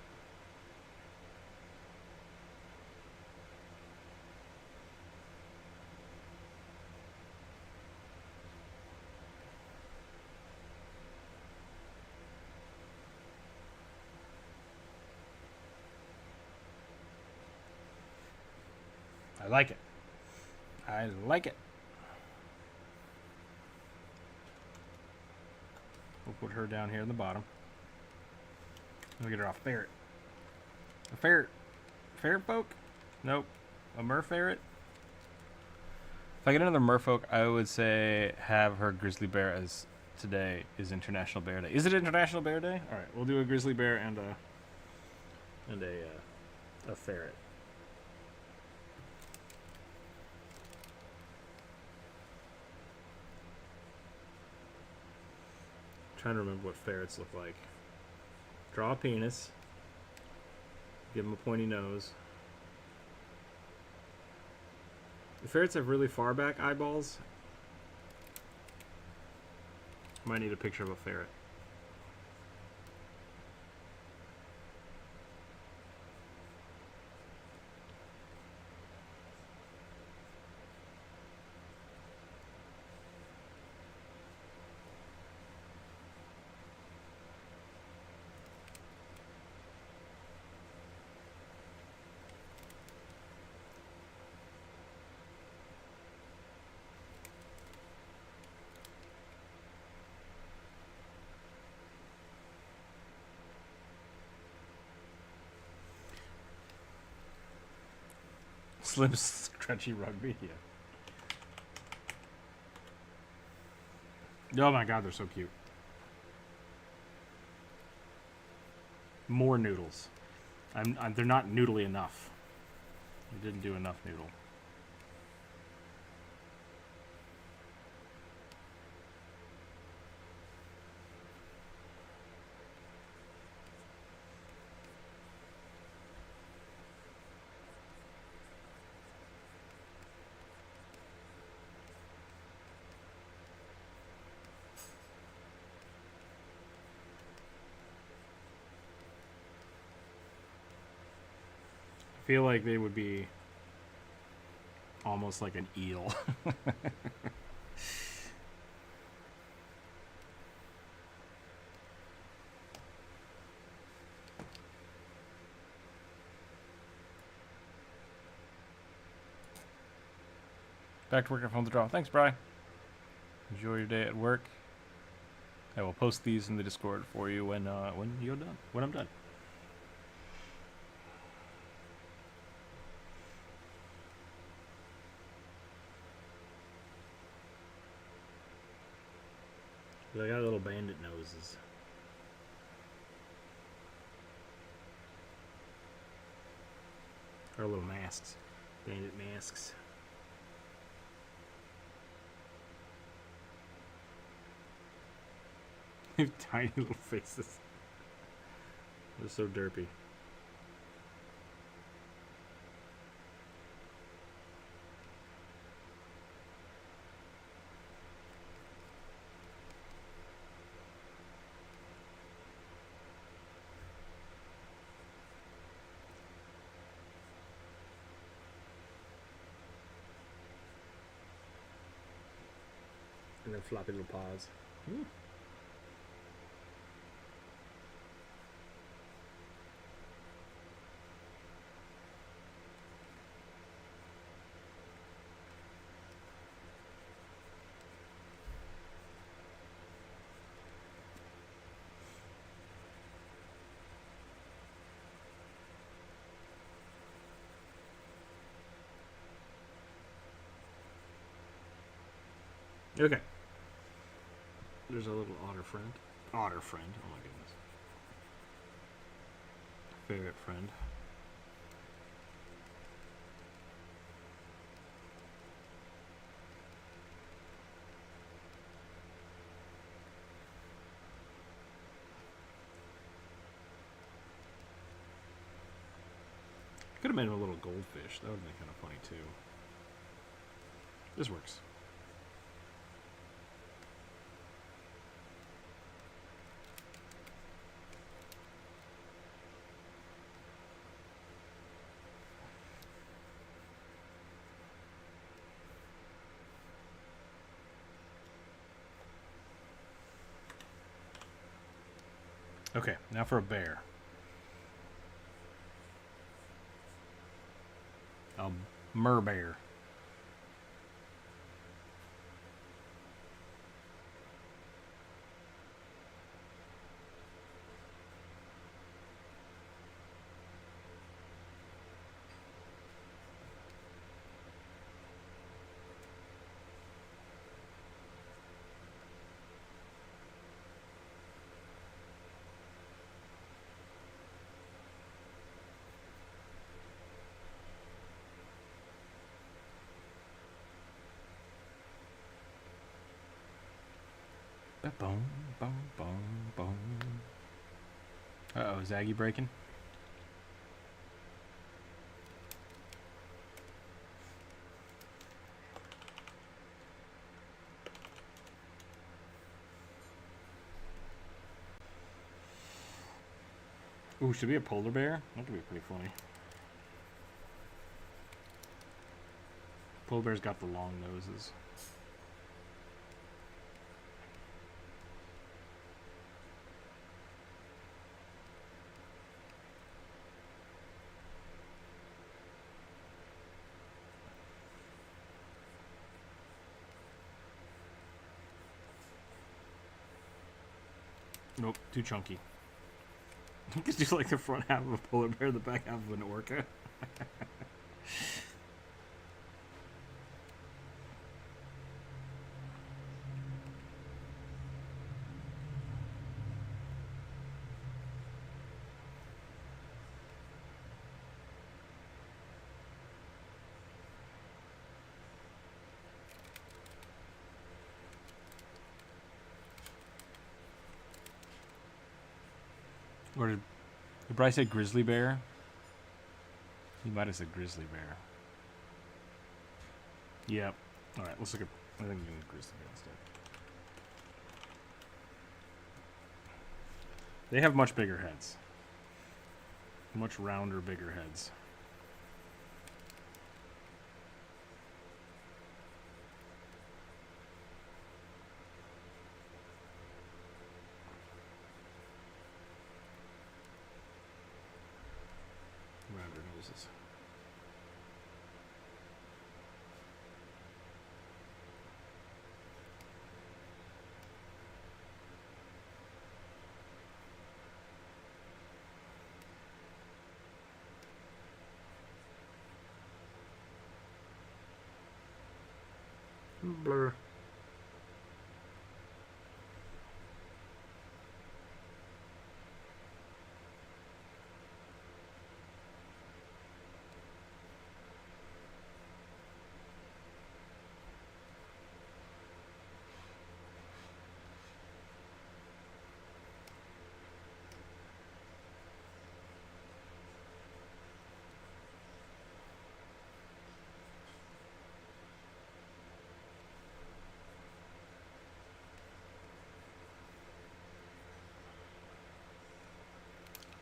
I like it. I like it. We'll put her down here in the bottom. We'll get her off ferret. A ferret. Ferret folk? Nope. A merferret? If I get another merfolk, I would say have her grizzly bear, as today is International Bear Day. Is it International Bear Day? All right, we'll do a grizzly bear and a ferret. Trying to remember what ferrets look like. Draw a penis. Give them a pointy nose. The ferrets have really far back eyeballs. Might need a picture of a ferret. Slim stretchy rugby, yeah. Oh my god, they're so cute. More noodles. They're not noodly enough. I didn't do enough noodle. I feel like they would be almost like an eel. Back to work at home to draw. Thanks, Bri. Enjoy your day at work. I will post these in the Discord for you when you're done. When I'm done. little bandit noses. Our little masks. Bandit masks. They have tiny little faces. They're so derpy. And then floppy little paws. Ooh. Okay. There's a little otter friend. Otter friend. Oh my goodness. Ferret friend. Could have made him a little goldfish. That would have been kind of funny too. This works. Okay, now for a bear. A merbear. Boom, boom, boom, boom. Uh-oh, is Aggie breaking? Ooh, should be a polar bear? That could be pretty funny. Polar bear's got the long noses. Nope, too chunky. You could do like the front half of a polar bear, the back half of an orca. Or did Bryce say grizzly bear? He might have said grizzly bear. Yep. Alright, let's look at... I think we need grizzly bear instead. They have much bigger heads. Much rounder, bigger heads. Rounder noses. Blur.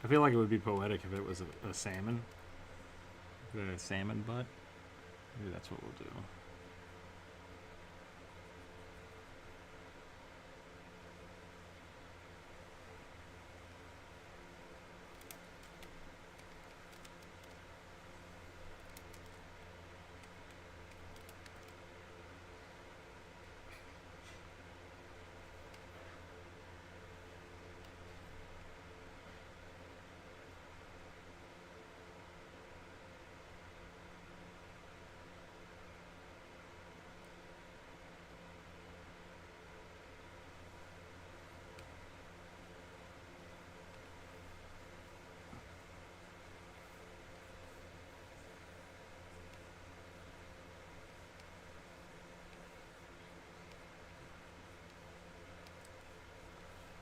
I feel like it would be poetic if it was a salmon. A salmon butt. Maybe that's what we'll do.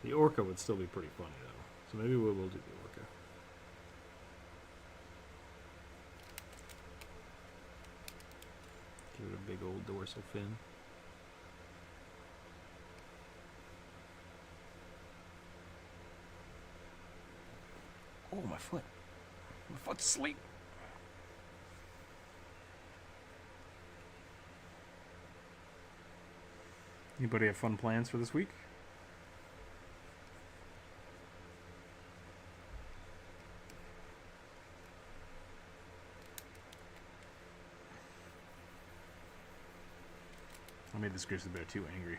The orca would still be pretty funny, though. So maybe we'll do the orca. Give it a big old dorsal fin. Oh, my foot. My foot's asleep. Anybody have fun plans for this week? I made this grizzly bear too angry.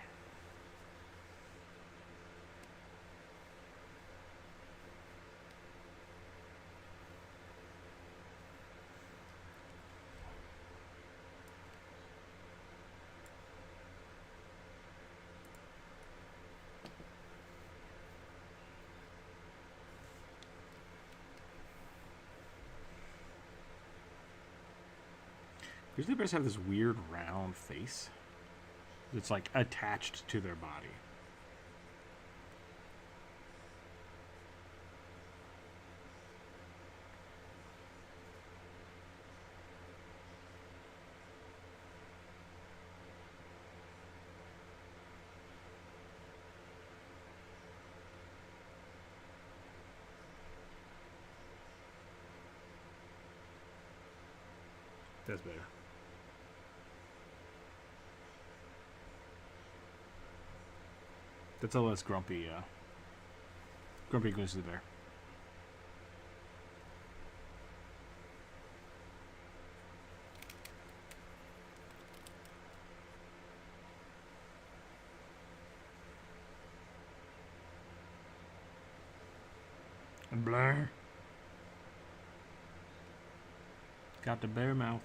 Grizzly bears have this weird round face. It's like attached to their body. That's better. That's a less grumpy grizzly bear. And blur. Got the bear mouth.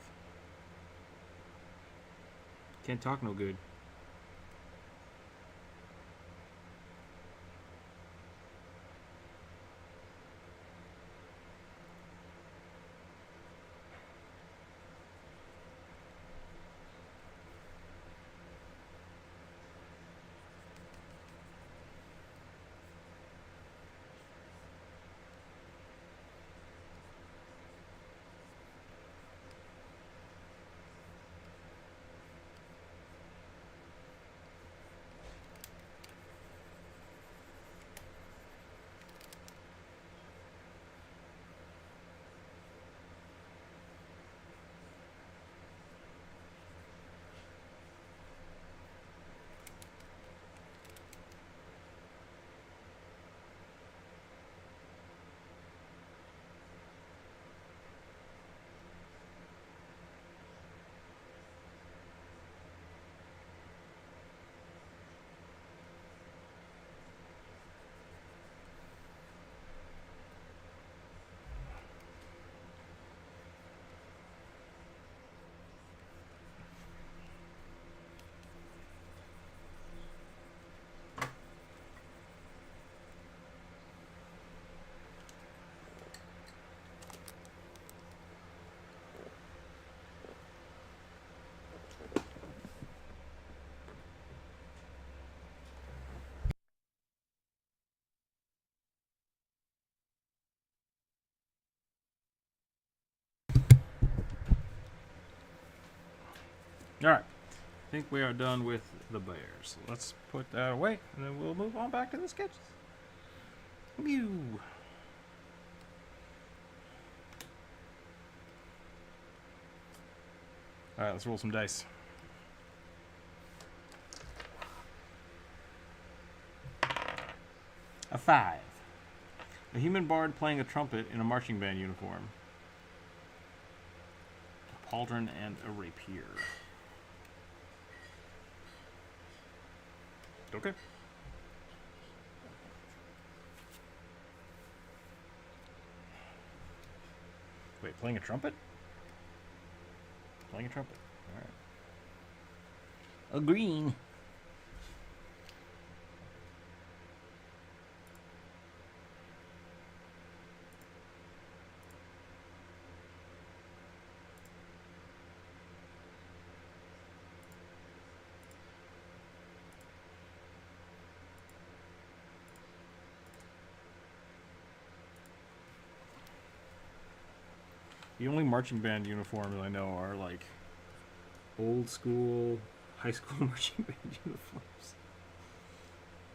Can't talk no good. Alright, I think we are done with the bears. Let's put that away, and then we'll move on back to the sketches. Mew. Alright, let's roll some dice. A 5. A human bard playing a trumpet in a marching band uniform. A pauldron and a rapier. Okay. Wait, playing a trumpet? Playing a trumpet. Alright. A green. The only marching band uniforms I know are like old school high school marching band uniforms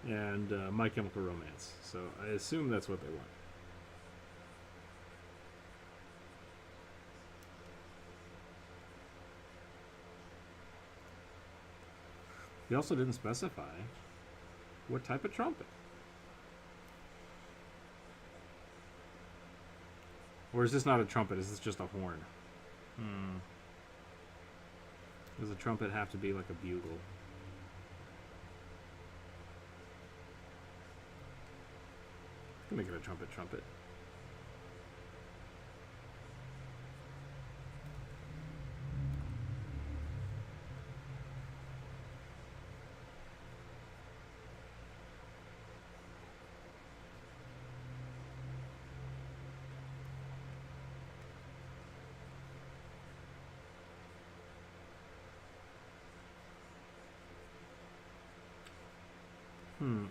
and My Chemical Romance. So I assume that's what they want. He also didn't specify what type of trumpet. Or is this not a trumpet? Is this just a horn? Does a trumpet have to be like a bugle? I can make it a trumpet.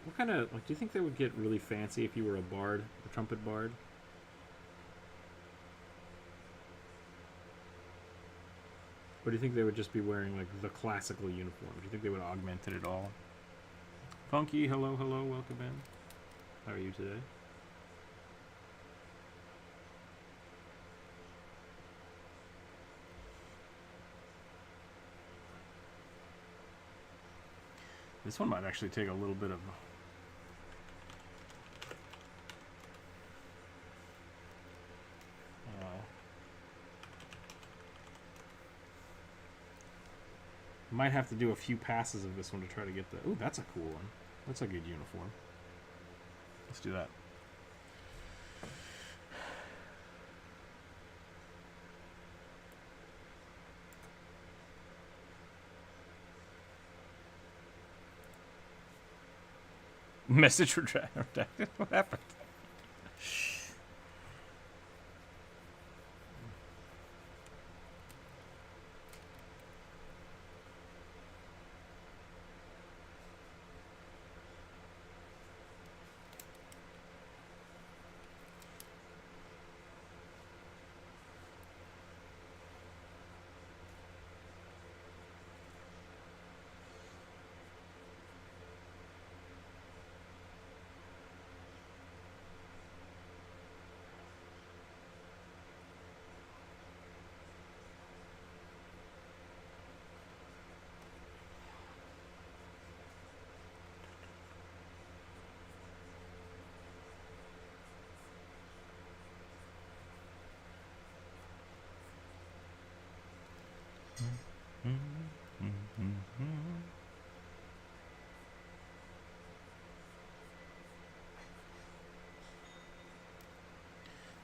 What kind of, like, do you think they would get really fancy if you were a bard, a trumpet bard? Or do you think they would just be wearing, like, the classical uniform? Do you think they would augment it at all? Funky, hello, welcome in. How are you today? This one might actually take a little bit of... might have to do a few passes of this one to try to get the... Ooh, that's a cool one. That's a good uniform. Let's do that. Message redacted. What happened?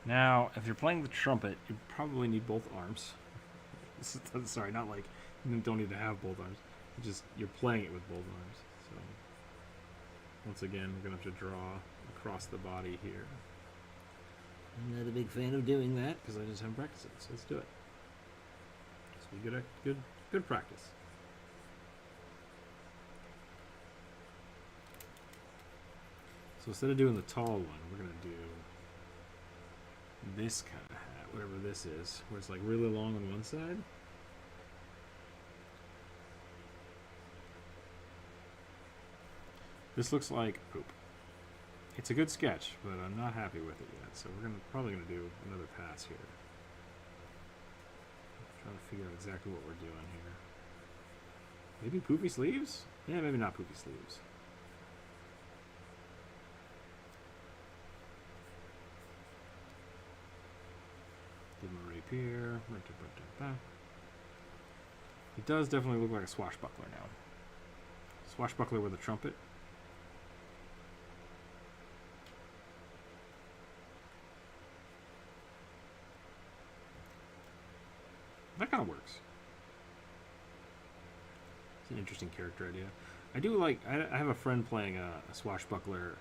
Now, if you're playing the trumpet, you probably need both arms. Sorry, not like you don't need to have both arms. You're playing it with both arms. So once again, we're gonna have to draw across the body here. I'm not a big fan of doing that because I just haven't practiced it. So let's do it. This will be good practice. So instead of doing the tall one, we're gonna do this kind of hat, whatever this is, where it's like really long on one side. This looks like poop. It's a good sketch, but I'm not happy with it yet. So we're probably gonna do another pass here. Trying to figure out exactly what we're doing here. Maybe poofy sleeves? Yeah, maybe not poofy sleeves. Give him a rapier. He does definitely look like a swashbuckler now. Swashbuckler with a trumpet. That kind of works. It's an interesting character idea. I do like. I have a friend playing a swashbuckler,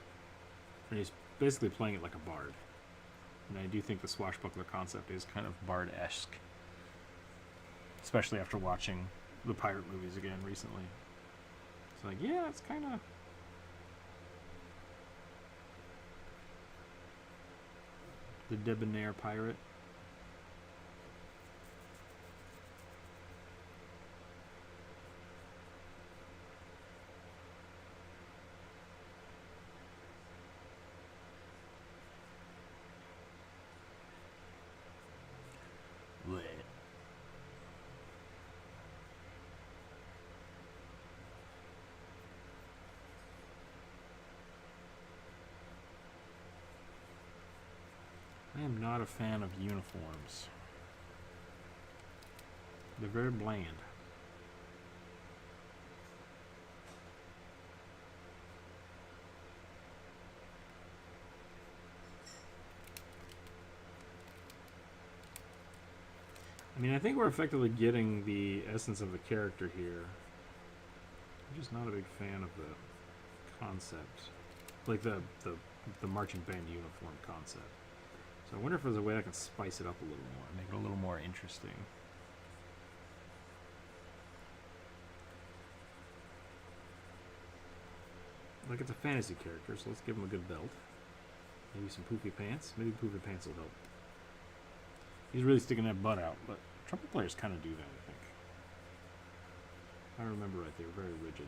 and he's basically playing it like a bard. And I do think the swashbuckler concept is kind of bard-esque, especially after watching the pirate movies again recently. It's like, yeah, it's kind of. The debonair pirate. I am not a fan of uniforms. They're very bland. I mean, I think we're effectively getting the essence of the character here. I'm just not a big fan of the concept. Like the marching band uniform concept. So I wonder if there's a way I can spice it up a little more, make it a little more interesting. Like, it's a fantasy character, so let's give him a good belt. Maybe some poofy pants. Maybe poofy pants will help. He's really sticking that butt out, but trumpet players kind of do that, I think. If I remember right, they were very rigid.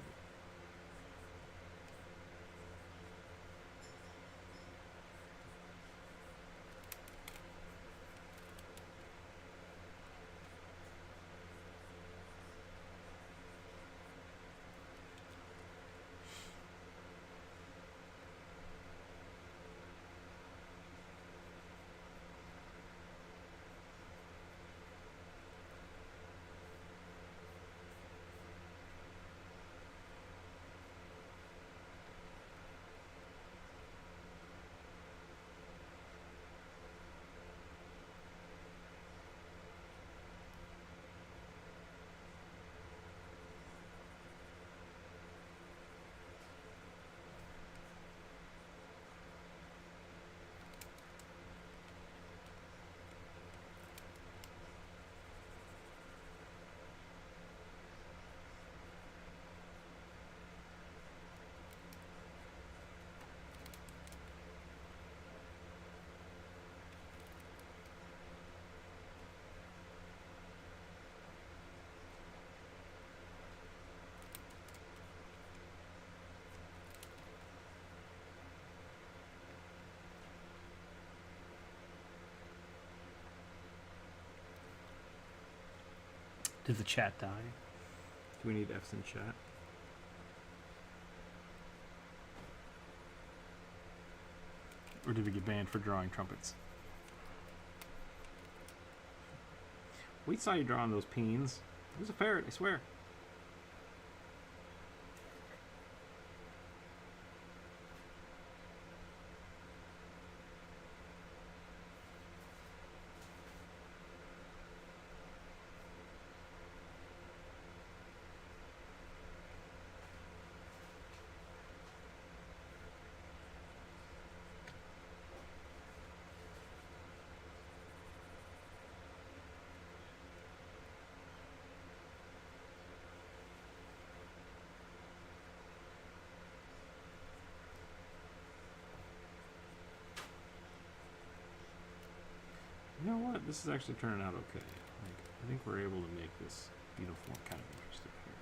Did the chat die? Do we need F's in chat? Or did we get banned for drawing trumpets? We saw you drawing those peens. It was a ferret, I swear. You know what? This is actually turning out okay. Like, I think we're able to make this uniform kind of interesting here.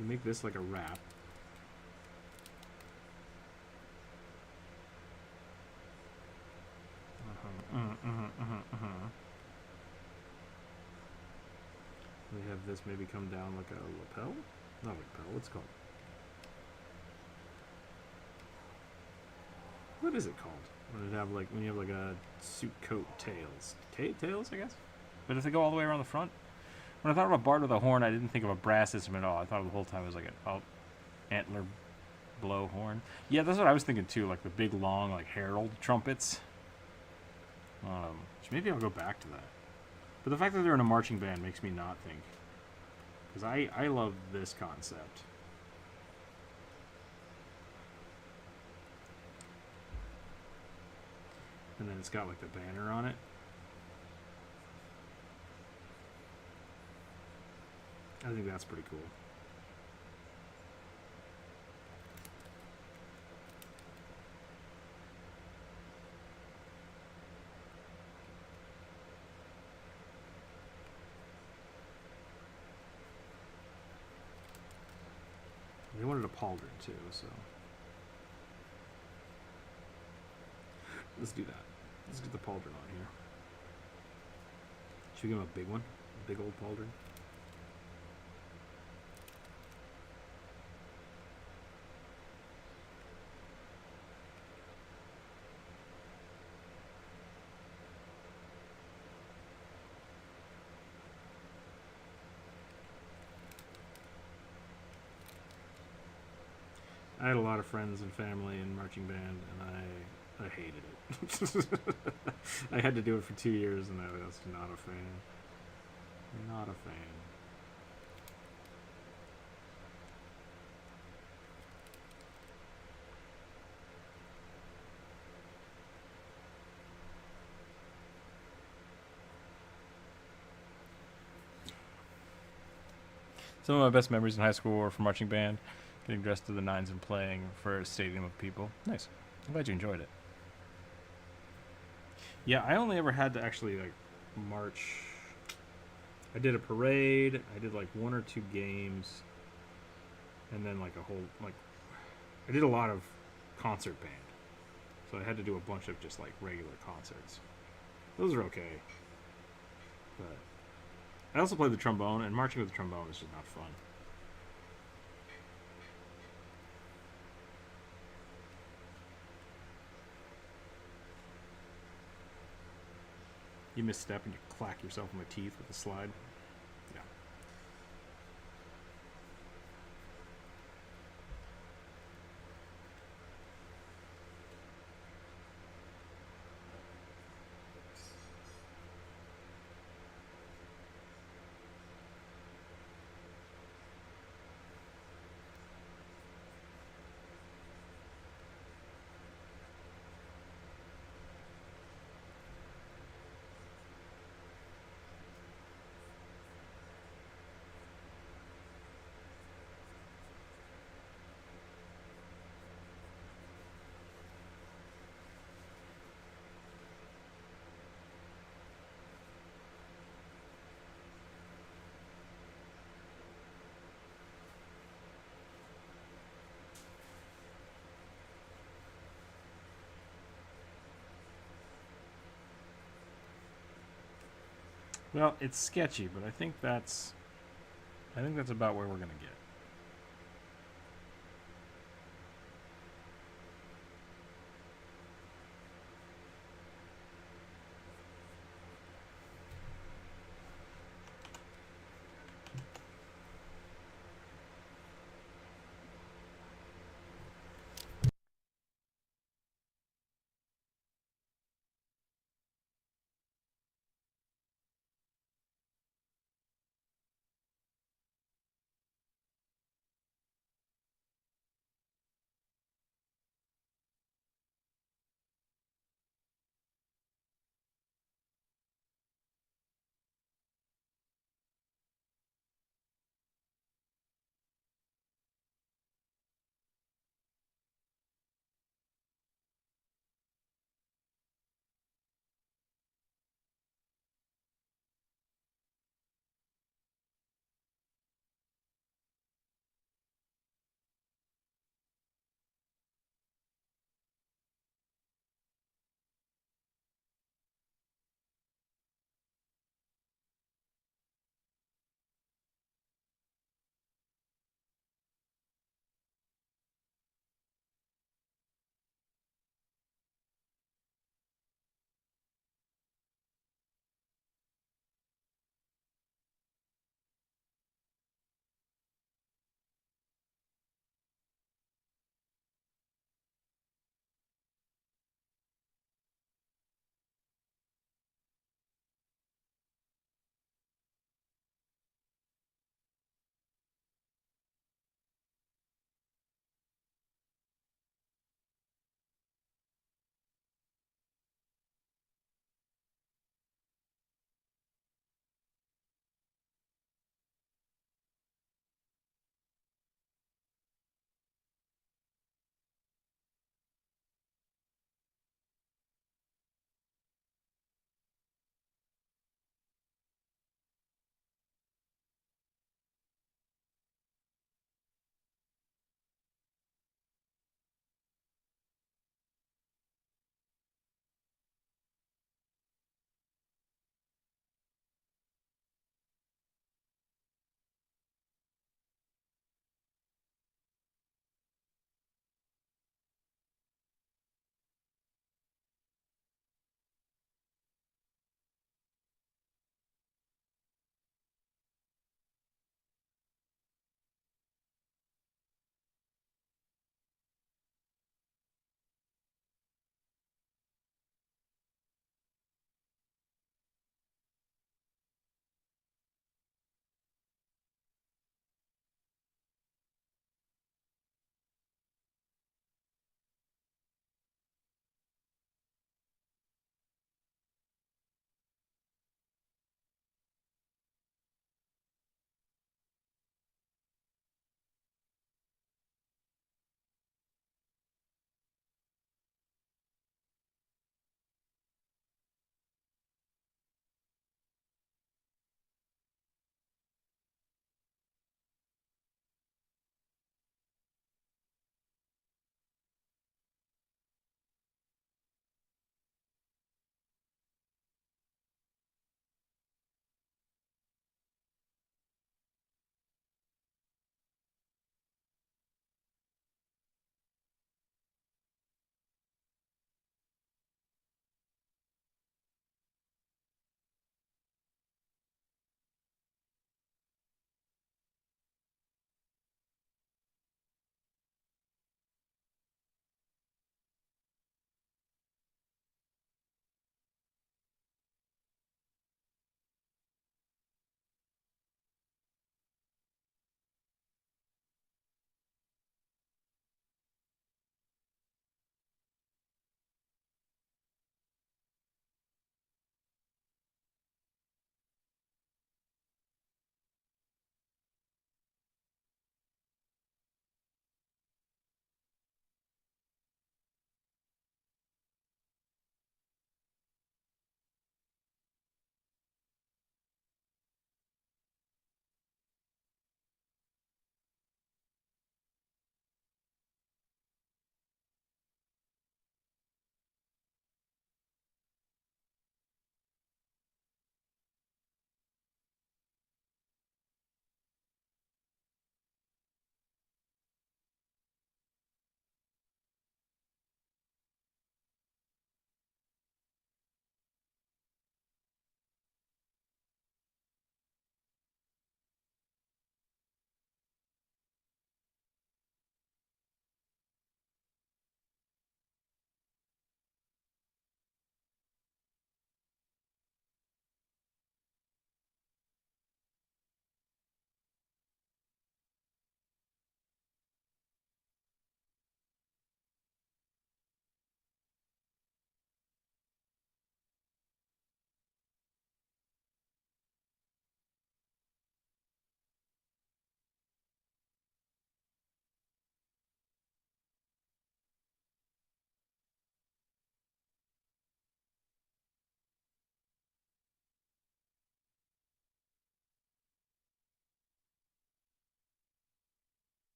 We make this like a wrap. have this maybe come down like a lapel? Not a lapel, what's it called? What is it called? When you have like a suit coat tails. Tails, I guess? But if they go all the way around the front? When I thought of a bard with a horn, I didn't think of a brass instrument at all. I thought the whole time it was like an antler blow horn. Yeah, that's what I was thinking too, like the big long like herald trumpets. Which maybe I'll go back to that. But the fact that they're in a marching band makes me not think. Because I love this concept. And then it's got like the banner on it. I think that's pretty cool. They wanted a pauldron too, so let's do that. Let's get the pauldron on here. Should we give him a big one? A big old pauldron? I had a lot of friends and family in marching band, and I hated it. I had to do it for 2 years, and I was not a fan. Not a fan. Some of my best memories in high school were from marching band, getting dressed to the nines and playing for a stadium of people. Nice. I'm glad you enjoyed it. Yeah, I only ever had to actually like march. I did a parade. I did like 1 or 2 games, and then like a whole like. I did a lot of concert band, so I had to do a bunch of just like regular concerts. Those are okay, but I also played the trombone, and marching with the trombone is just not fun. You misstep and you clack yourself in the teeth with a slide. Yeah. Well, it's sketchy, but I think that's about where we're gonna get.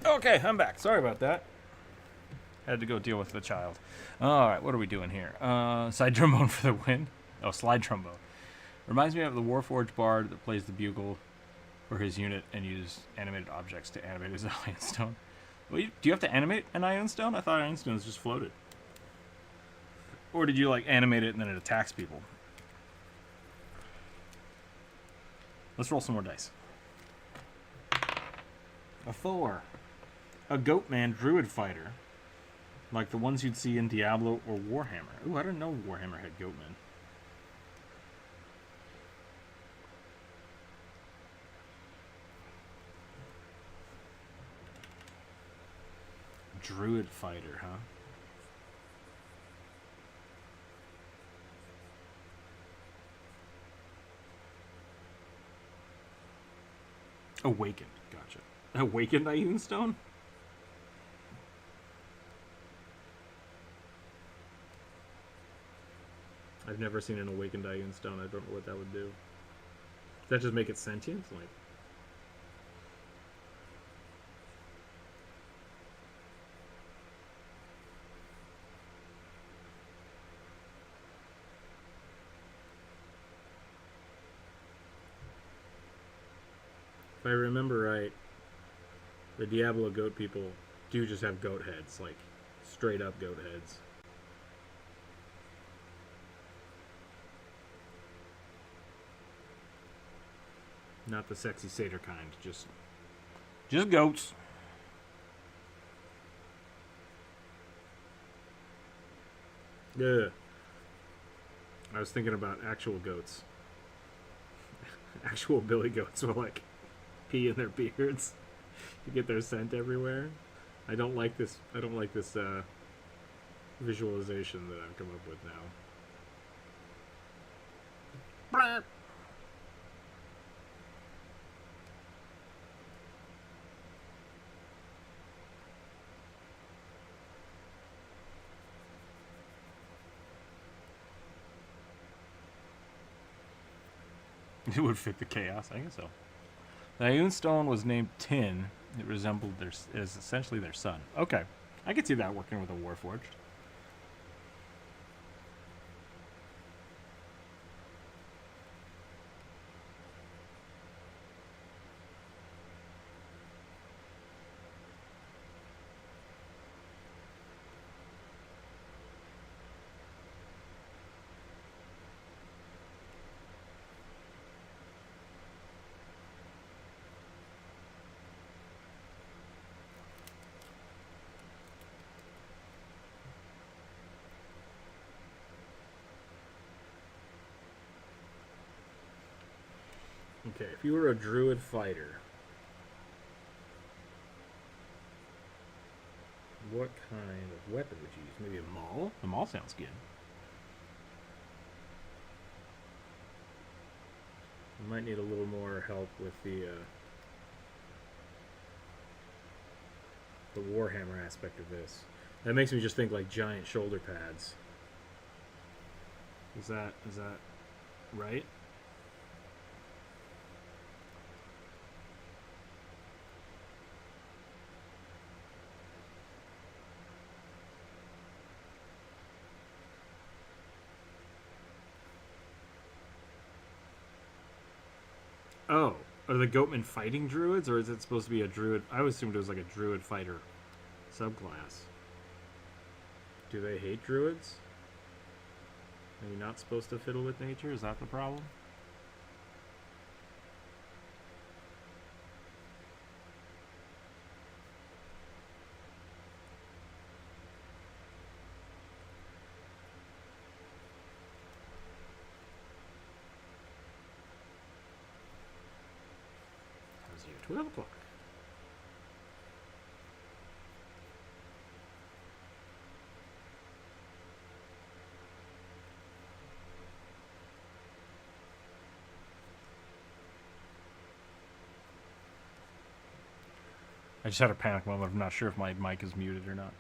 Okay, I'm back. Sorry about that. Had to go deal with the child. All right, what are we doing here? Side trombone for the win. Oh, slide trombone. Reminds me of the Warforged bard that plays the bugle for his unit and uses animated objects to animate his ion stone. Well, do you have to animate an ion stone? I thought ion stones just floated. Or did you like animate it and then it attacks people? Let's roll some more dice. A 4. A Goatman Druid fighter. Like the ones you'd see in Diablo or Warhammer. Ooh, I didn't know Warhammer had Goatmen. Druid fighter, huh? Awakened, gotcha. Awakened Ioun Stone? I've never seen an awakened Ioun Stone. I don't know what that would do. Does that just make it sentient? Like, if I remember right, the Diablo goat people do just have goat heads, like straight up goat heads. Not the sexy satyr kind, just goats. Yeah. I was thinking about actual goats. Actual billy goats will like pee in their beards to get their scent everywhere. I don't like this visualization that I've come up with now. It would fit the chaos, I guess so. The Ioun Stone was named Tin. It resembled it is essentially their son. Okay, I could see that working with a Warforged. Okay, if you were a druid fighter, what kind of weapon would you use? Maybe a maul? A maul sounds good. You might need a little more help with the Warhammer aspect of this. That makes me just think like giant shoulder pads. Is that right? Oh, are the Goatmen fighting druids, or is it supposed to be a druid? I always assumed it was like a druid fighter subclass. Do they hate druids? Are you not supposed to fiddle with nature? Is that the problem? How's you? 12 o'clock. I just had a panic moment. I'm not sure if my mic is muted or not.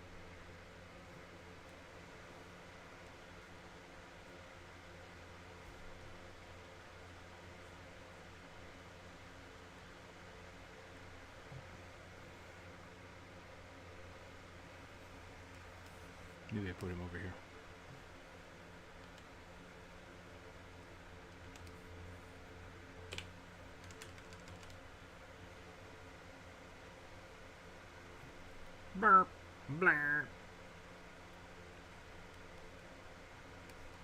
Maybe I put him over here. Burp. Blur.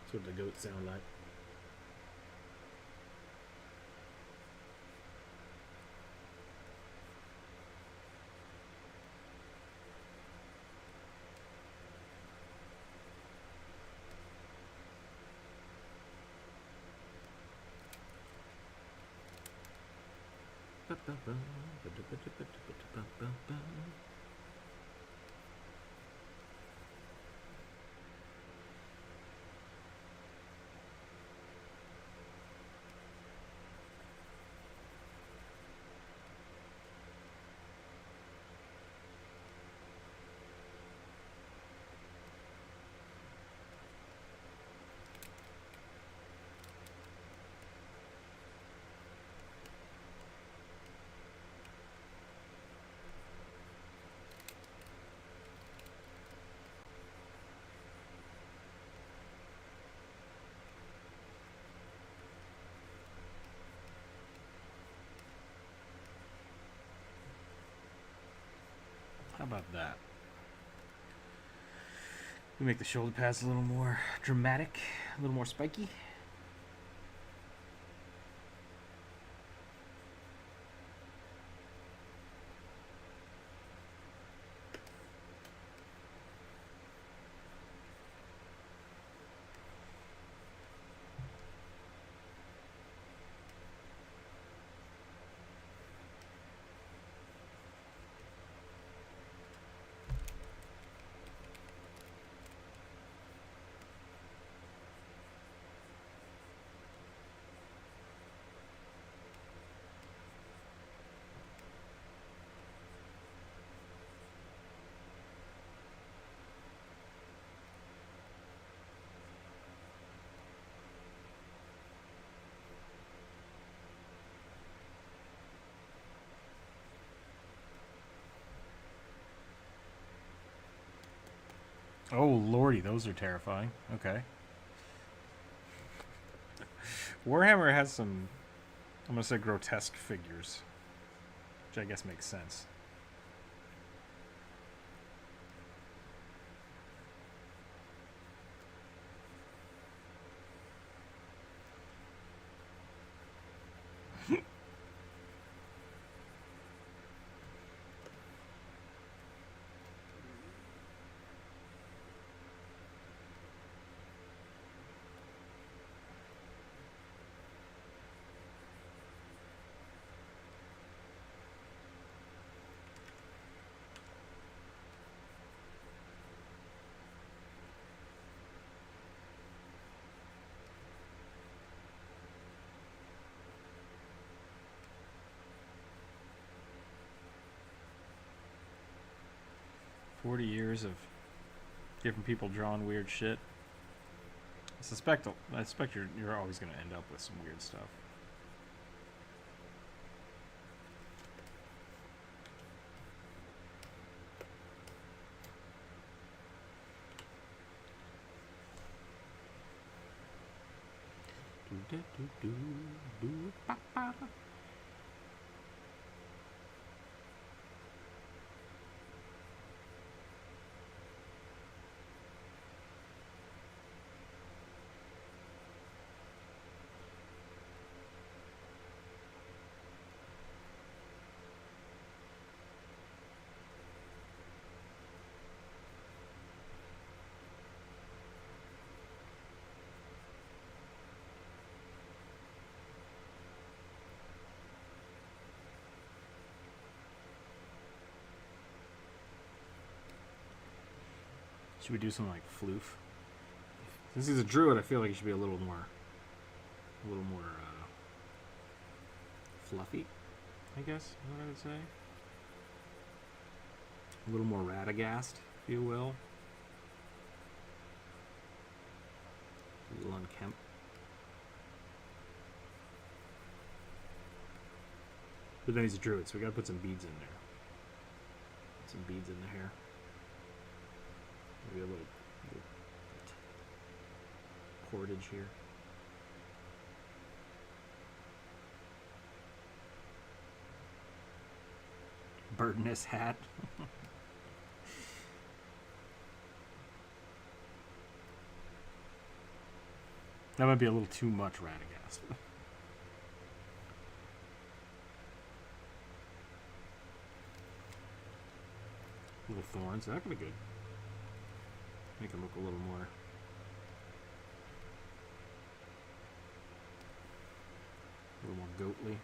That's what the goats sound like. How about that? We make the shoulder pads a little more dramatic, a little more spiky. Oh lordy, those are terrifying. Okay. Warhammer has some, I'm gonna say, grotesque figures, which I guess makes sense. $40 of different people drawing weird shit. I suspect you're always going to end up with some weird stuff. Do, do, do, do, ba, ba. 'Should we do something like floof? Since he's a druid, I feel like he should be a little more fluffy, I guess is what I would say. A little more Radagast, if you will. A little unkempt. But then he's a druid, so we gotta put some beads in there. Put some beads in the hair. Maybe a little Cordage here. Birdness hat. That might be a little too much Radagast. Little thorns, that could be good. Make him look a little more goatly.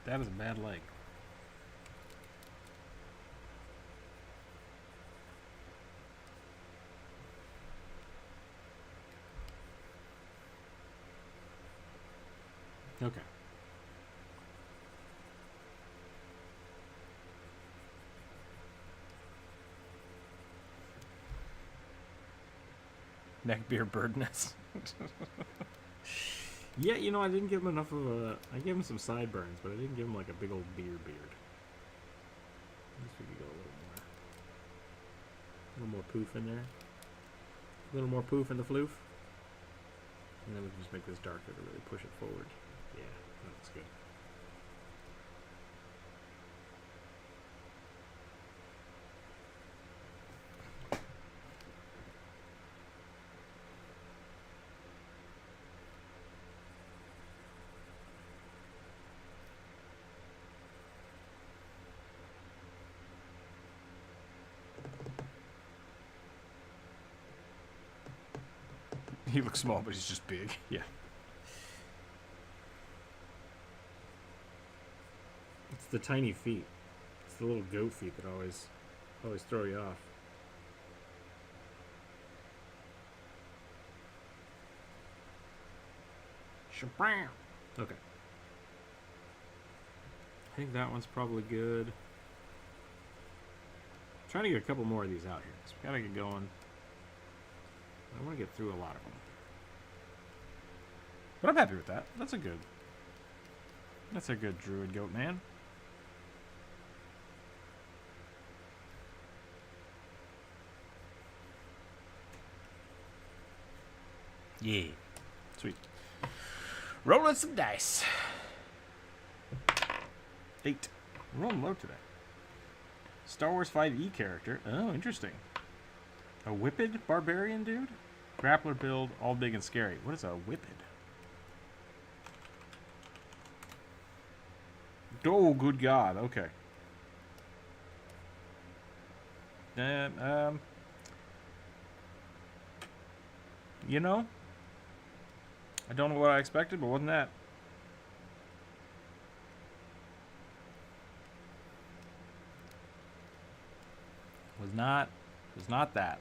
That is a bad leg. Okay. Neckbeard bird nest. Yeah, you know, I didn't give him enough of a... I gave him some sideburns, but I didn't give him like a big old beard. At least we could go a little more poof in there. A little more poof in the floof. And then we can just make this darker to really push it forward. Yeah, that looks good. He looks small, but he's just big. Yeah. It's the tiny feet. It's the little goat feet that always throw you off. Shabam! Okay. I think that one's probably good. I'm trying to get a couple more of these out here. So we gotta get going. I want to get through a lot of them. But I'm happy with that. That's a good druid goat man. Yeah. Sweet. Rolling some dice. 8. We're rolling low today. Star Wars 5e character. Oh, interesting. A whipped barbarian dude? Grappler build, all big and scary. What is a whipped? Oh, good God. Okay. You know, I don't know what I expected, but wasn't that? Was not that.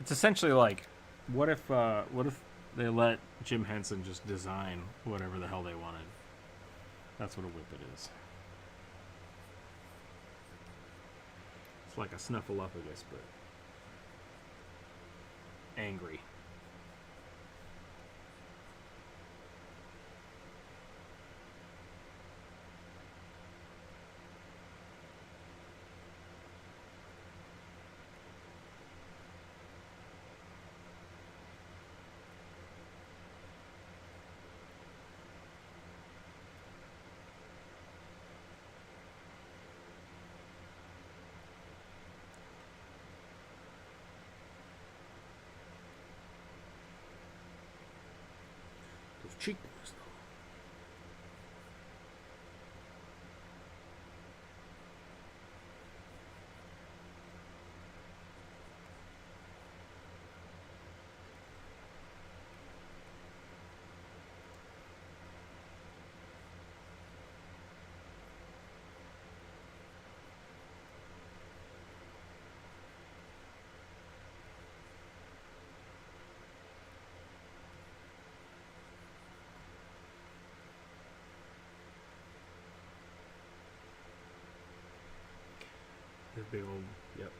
It's essentially like, what if they let Jim Henson just design whatever the hell they wanted? That's what a whippet is. It's like a snuffleupagus, but angry. cheekbones, though. This big old, yep.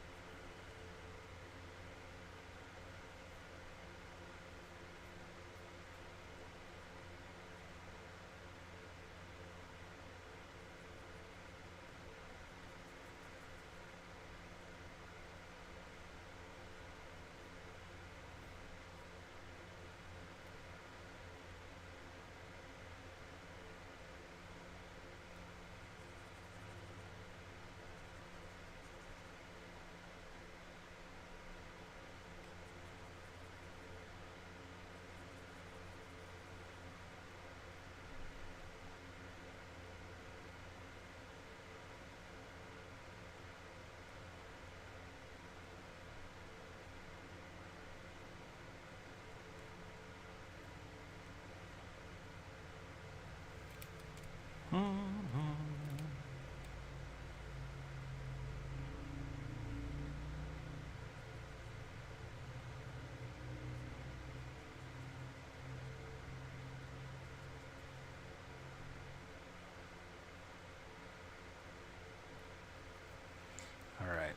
Alright.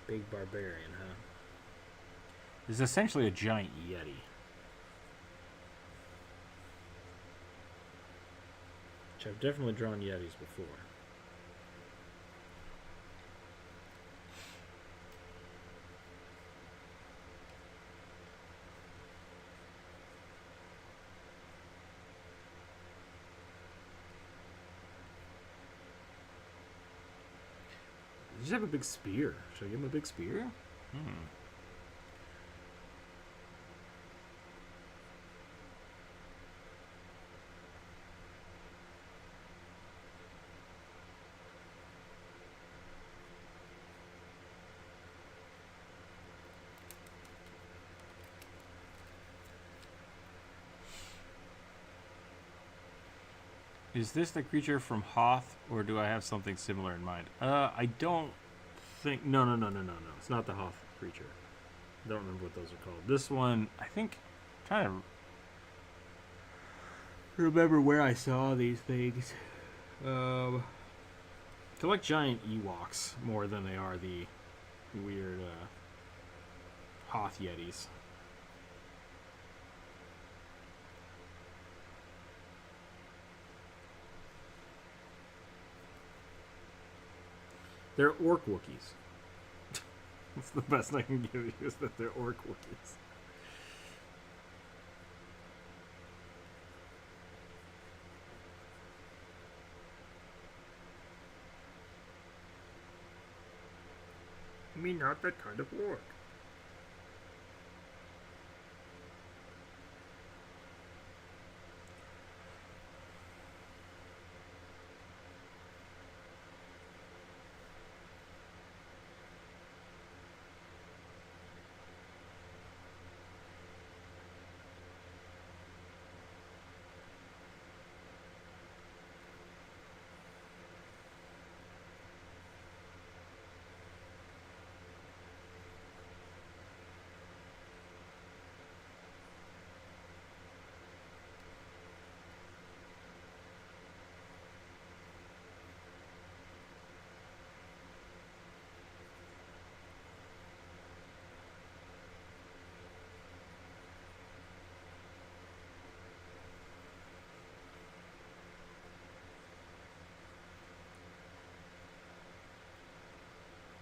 Big barbarian, huh? This is essentially a giant yeti. Which I've definitely drawn yetis before. Does he have a big spear? Should I give him a big spear? Is this the creature from Hoth, or do I have something similar in mind? I don't think... No. It's not the Hoth creature. I don't remember what those are called. This one, I think... I'm trying to remember where I saw these things. They're like giant Ewoks more than they are the weird Hoth Yetis. They're orc Wookiees. That's the best I can give you, is that they're orc Wookiees. I mean, not that kind of orc.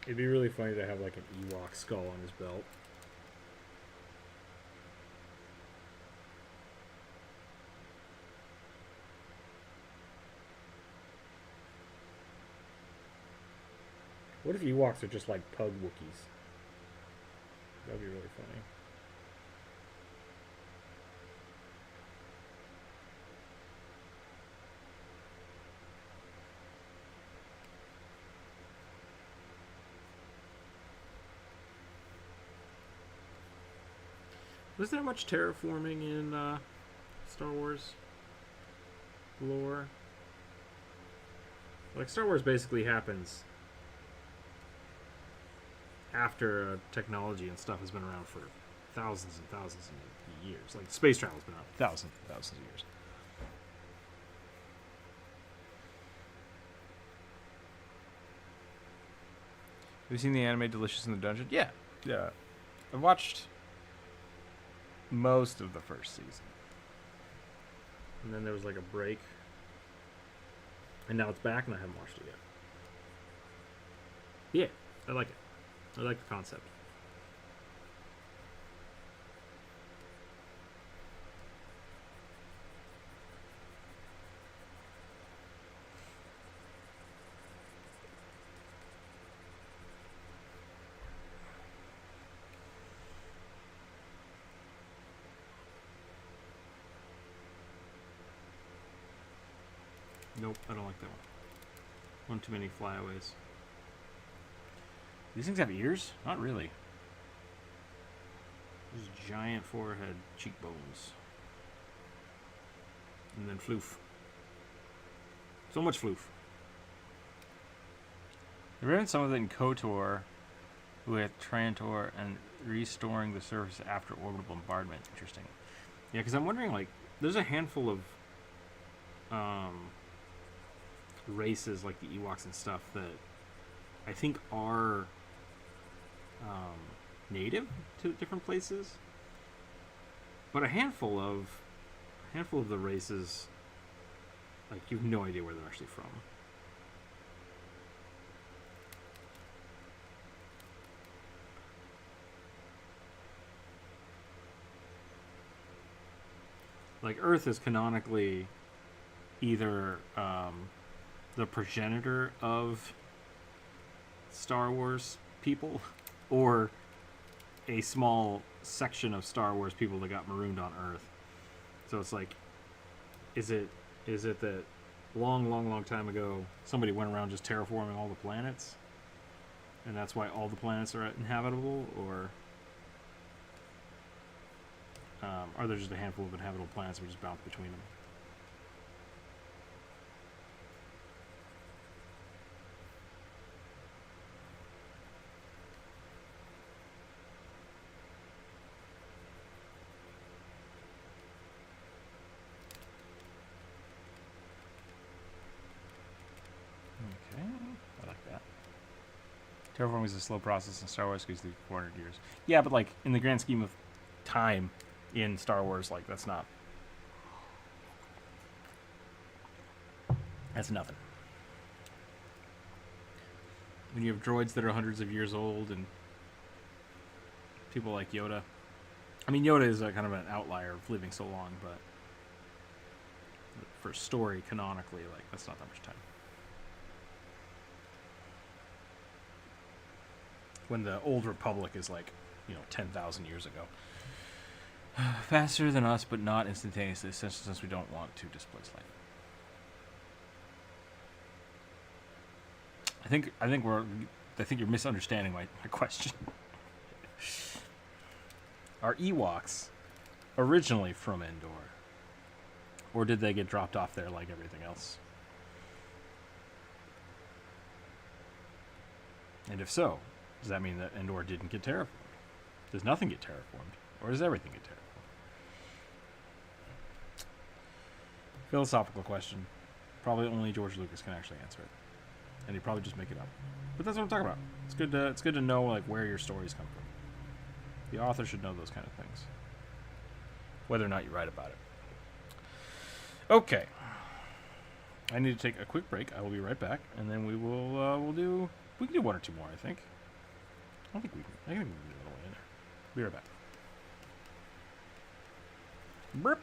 It'd be really funny to have like an Ewok skull on his belt. What if Ewoks are just like pug Wookiees? That'd be really funny. Was there much terraforming in Star Wars lore? Like, Star Wars basically happens after technology and stuff has been around for thousands and thousands of years. Like, space travel's been around for thousands and thousands of years. Have you seen the anime Delicious in the Dungeon? Yeah. Yeah. I watched most of the first season. And then there was like a break. And now it's back, and I haven't watched it yet. Yeah, I like it. I like the concept. Nope, I don't like that one. One too many flyaways. These things have ears? Not really. There's giant forehead, cheekbones. And then floof. So much floof. There have been some of it in KOTOR with Trantor and restoring the surface after orbital bombardment. Interesting. Yeah, because I'm wondering, like, there's a handful of races like the Ewoks and stuff that I think are native to different places, but a handful of the races, like, you have no idea where they're actually from. Like, Earth is canonically either the progenitor of Star Wars people, or a small section of Star Wars people that got marooned on Earth. So it's like, is it that long time ago somebody went around just terraforming all the planets, and that's why all the planets are inhabitable, or are there just a handful of inhabitable planets we just bounce between them? Okay. I like that. Terraforming is a slow process in Star Wars because through 400 years. Yeah, but like in the grand scheme of time in Star Wars, like that's nothing. When you have droids that are hundreds of years old and people like Yoda. I mean, Yoda is a kind of an outlier of living so long, but for story, canonically, like, that's not that much time. When the old Republic is like, 10,000 years ago. Faster than us, but not instantaneously, since we don't want to displace light. I think you're misunderstanding my question. Are Ewoks originally from Endor? Or did they get dropped off there like everything else? And if so, does that mean that Endor didn't get terraformed? Does nothing get terraformed? Or does everything get terraformed? Philosophical question. Probably only George Lucas can actually answer it. And he'd probably just make it up. But that's what I'm talking about. It's good to know, like, where your stories come from. The author should know those kind of things, whether or not you write about it. Okay. I need to take a quick break. I will be right back, and then we can do one or two more, I think. I think we can do a little way in there. Be right back. Burp.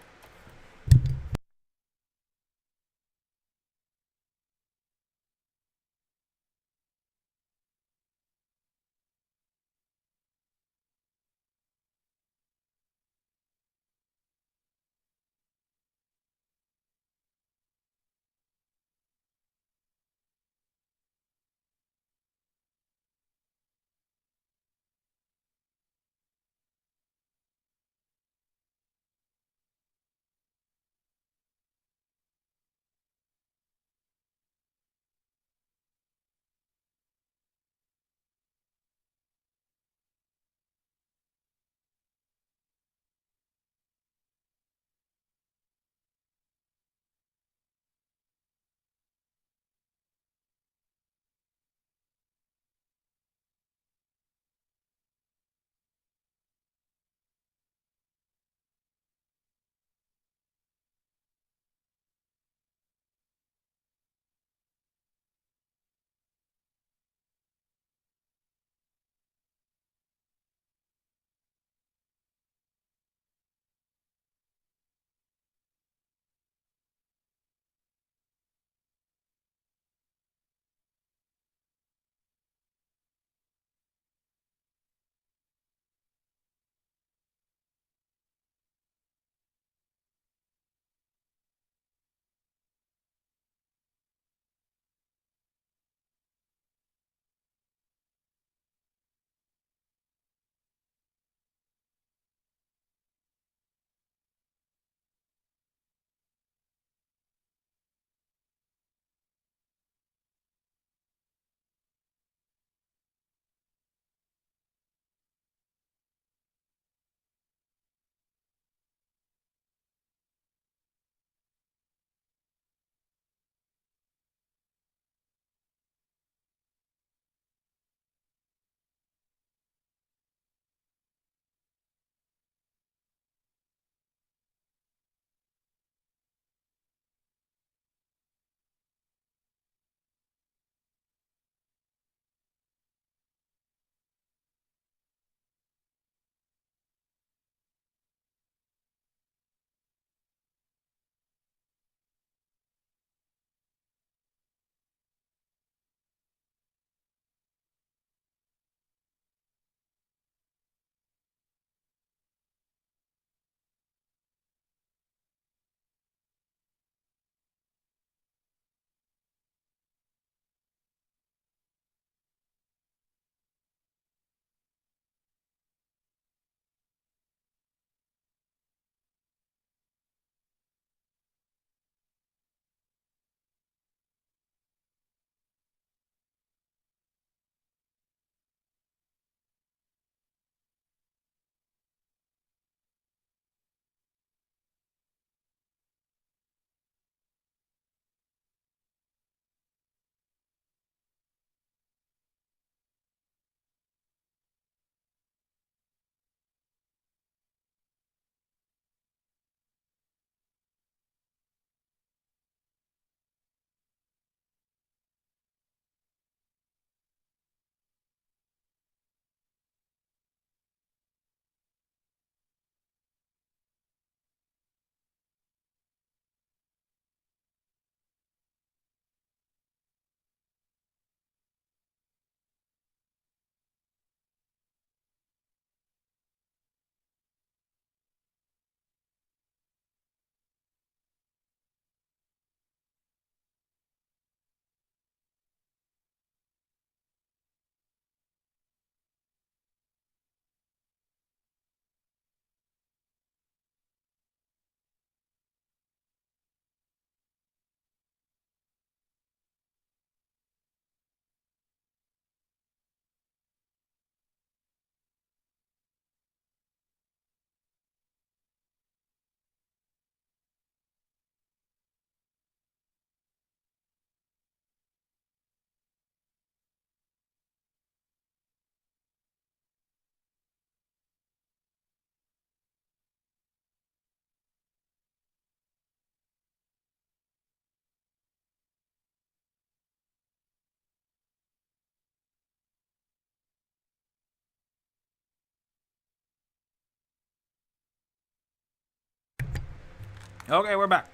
Okay, we're back.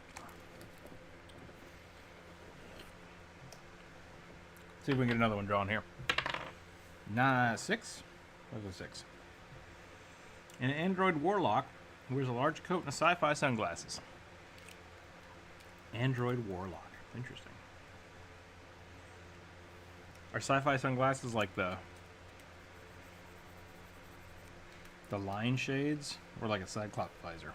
See if we can get another one drawn here. 6. What was a 6? An android warlock wears a large coat and sci-fi sunglasses. Android warlock. Interesting. Are sci-fi sunglasses like the line shades, or like a cyclops visor?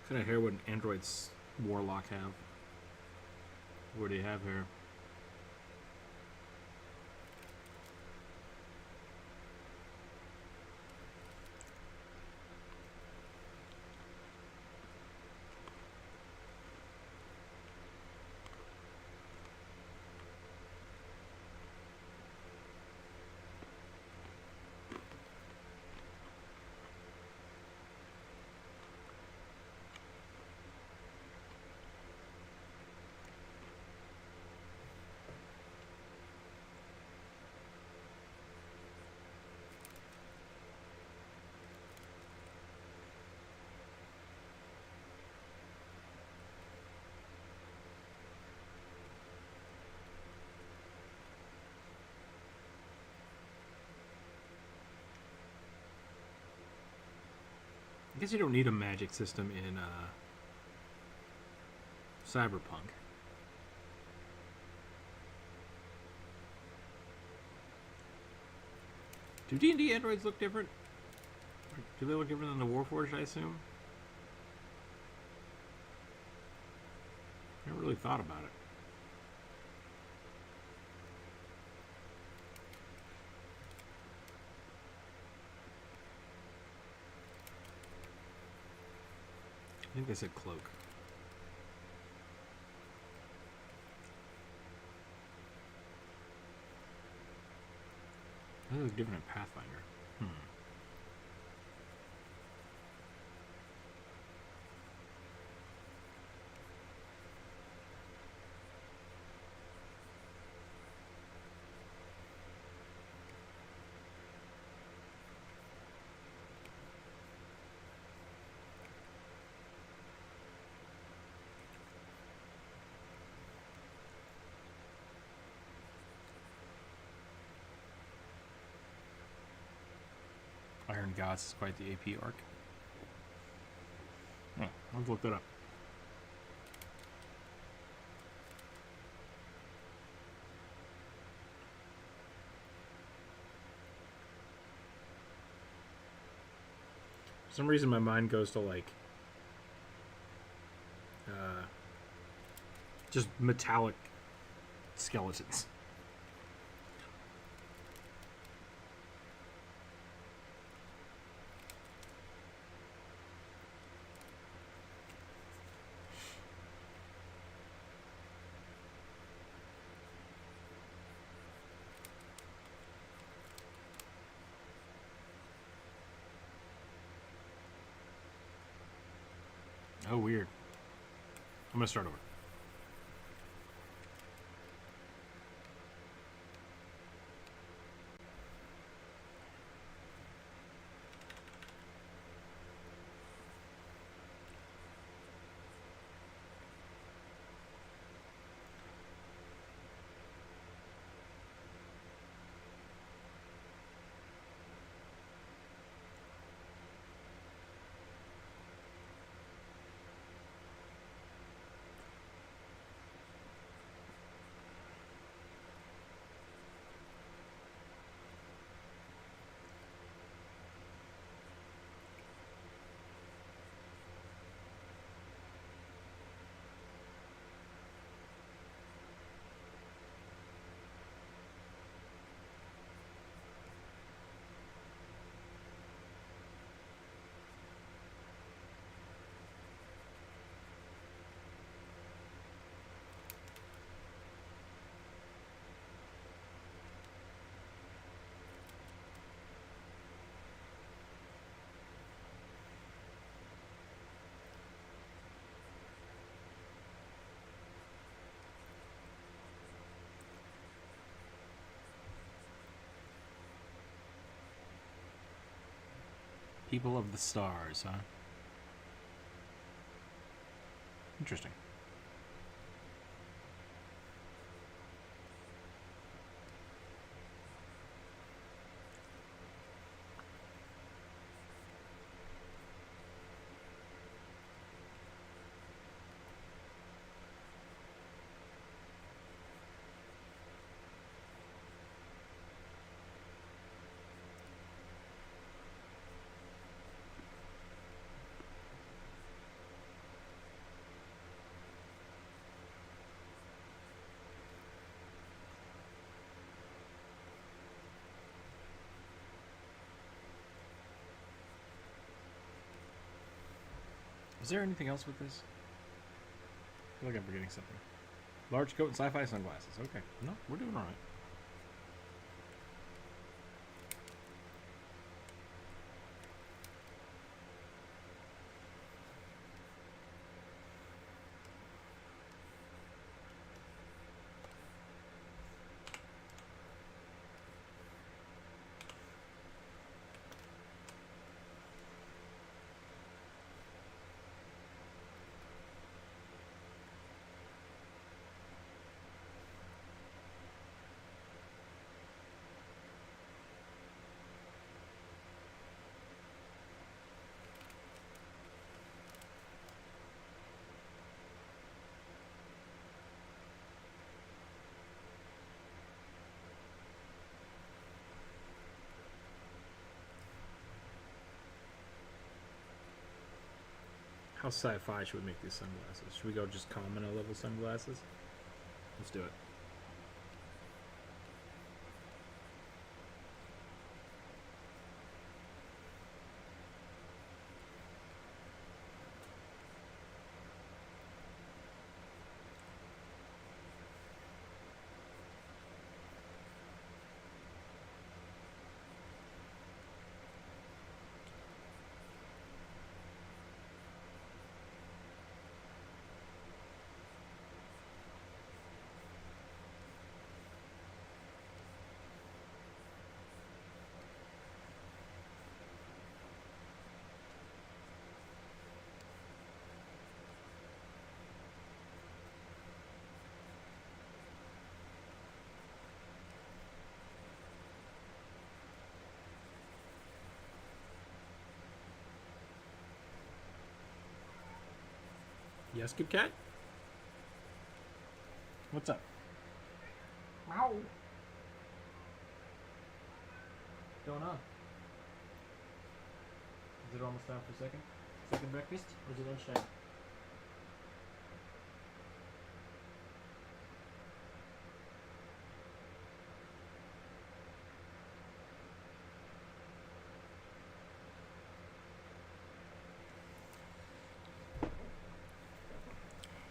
What kind of hair would an android's warlock have? What do you have here? I guess you don't need a magic system in Cyberpunk. Do D&D androids look different? Do they look different than the Warforged, I assume? I never really thought about it. I think they said cloak. They look different in Pathfinder. Iron Gods is quite the AP arc. Oh, I'll look that up. For some reason, my mind goes to like just metallic skeletons. Oh, weird. I'm gonna start over. People of the stars, huh? Interesting. Is there anything else with this? I feel like I'm forgetting something. Large coat and sci-fi sunglasses. Okay. No, we're doing all right. How sci-fi should we make these sunglasses? Should we go just common level sunglasses? Let's do it. Yes, Kit Kat? What's up? Meow. What's going on? Is it almost time for second breakfast? Or is it lunchtime?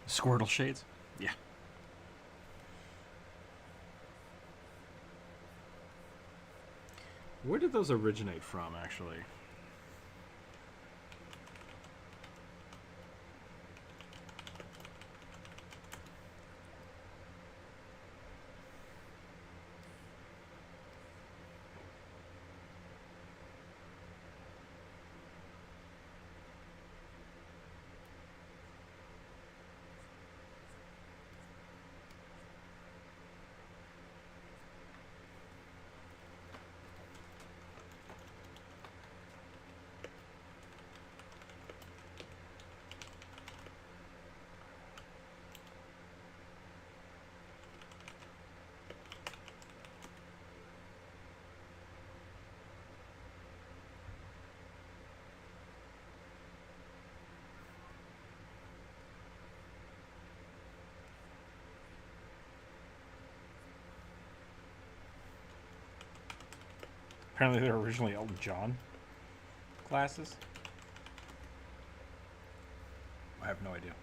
Squirtle shades? Yeah. Where did those originate from, actually? Apparently they were originally Elton John glasses. I have no idea.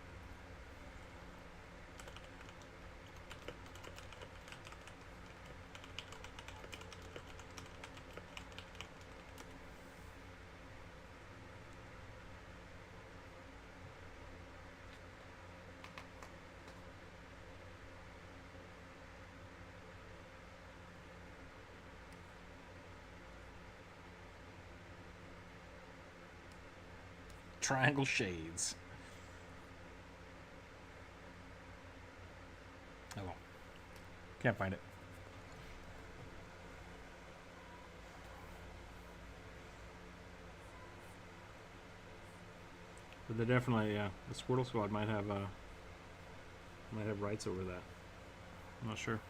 triangle shades. Oh well. Can't find it. But they're definitely, yeah. The Squirtle Squad might have rights over that. I'm not sure.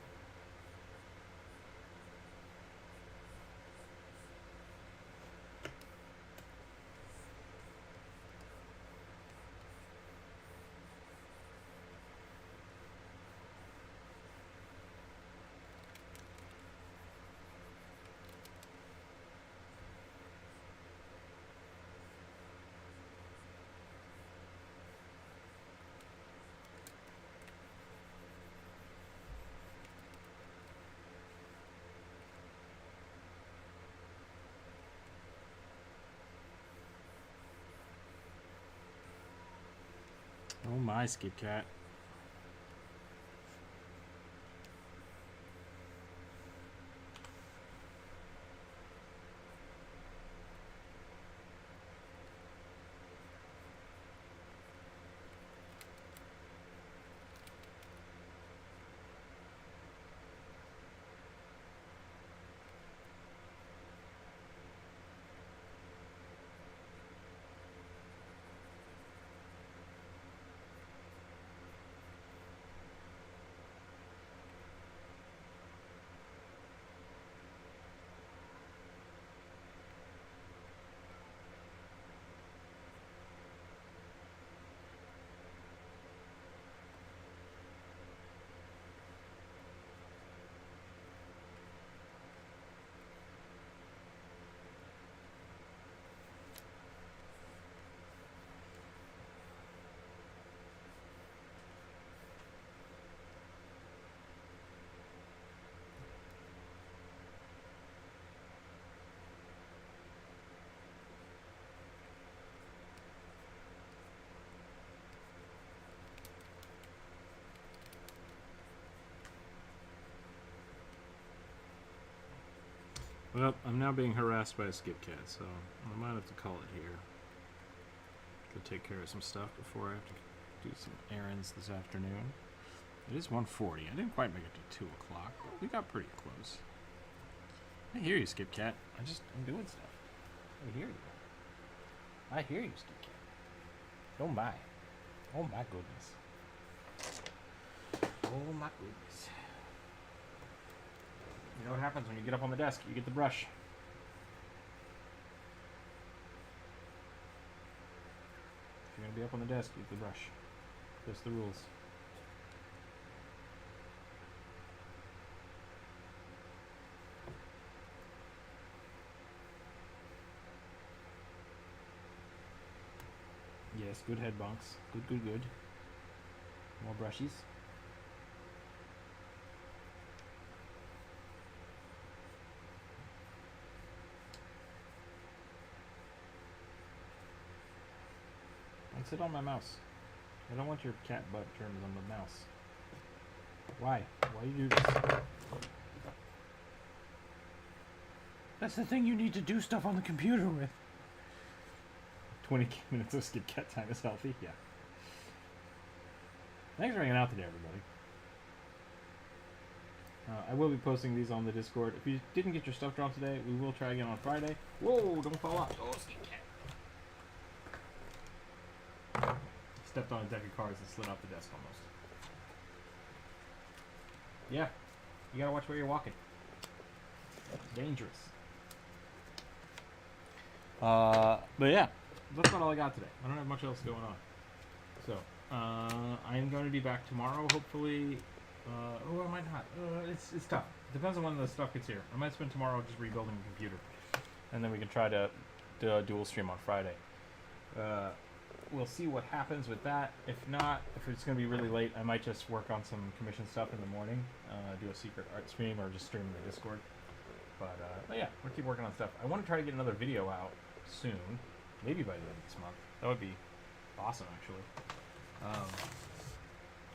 Oh my, Skip Cat. Well, I'm now being harassed by a Skip Cat, so I might have to call it here. Go take care of some stuff before I have to do some errands this afternoon. It is 1:40. I didn't quite make it to 2 o'clock, but we got pretty close. I hear you, Skip Cat. I'm doing stuff. I hear you. I hear you, Skip Cat. Oh my. Oh my goodness. Oh my goodness. You know what happens when you get up on the desk? You get the brush. If you're going to be up on the desk, you get the brush. That's the rules. Yes, good head bonks. Good. More brushies. Don't sit on my mouse. I don't want your cat butt turned on the mouse. Why? Why do you do this? That's the thing you need to do stuff on the computer with. 20 minutes of Skip Cat time is healthy? Yeah. Thanks for hanging out today, everybody. I will be posting these on the Discord. If you didn't get your stuff drawn today, we will try again on Friday. Whoa, don't fall off. Oh, Skip Cat. Stepped on a deck of cards and slid off the desk almost. Yeah. You gotta watch where you're walking. It's dangerous. But yeah. That's about all I got today. I don't have much else going on. So, I am going to be back tomorrow, hopefully. Or I might not. It's tough. Depends on when the stuff gets here. I might spend tomorrow just rebuilding the computer. And then we can try to do a dual stream on Friday. We'll see what happens with that. If not, if it's going to be really late, I might just work on some commission stuff in the morning. Do a secret art stream or just stream in the Discord. But yeah, we'll keep working on stuff. I want to try to get another video out soon. Maybe by the end of this month. That would be awesome, actually.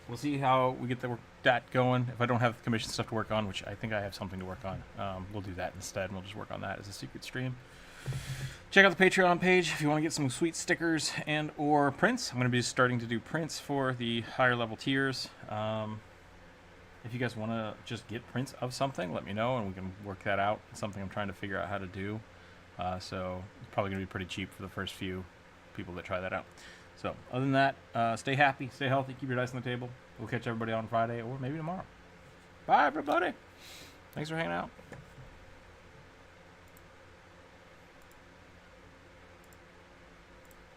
We'll see how we get that going. If I don't have commission stuff to work on, which I think I have something to work on, we'll do that instead. And we'll just work on that as a secret stream. check out the Patreon page if you want to get some sweet stickers and or prints. I'm going to be starting to do prints for the higher level tiers. If you guys want to just get prints of something, let me know and we can work that out. It's something I'm trying to figure out how to do. So it's probably going to be pretty cheap for the first few people that try that out. So other than that, stay happy, stay healthy, keep your dice on the table. We'll catch everybody on Friday or maybe tomorrow. Bye, everybody. Thanks for hanging out.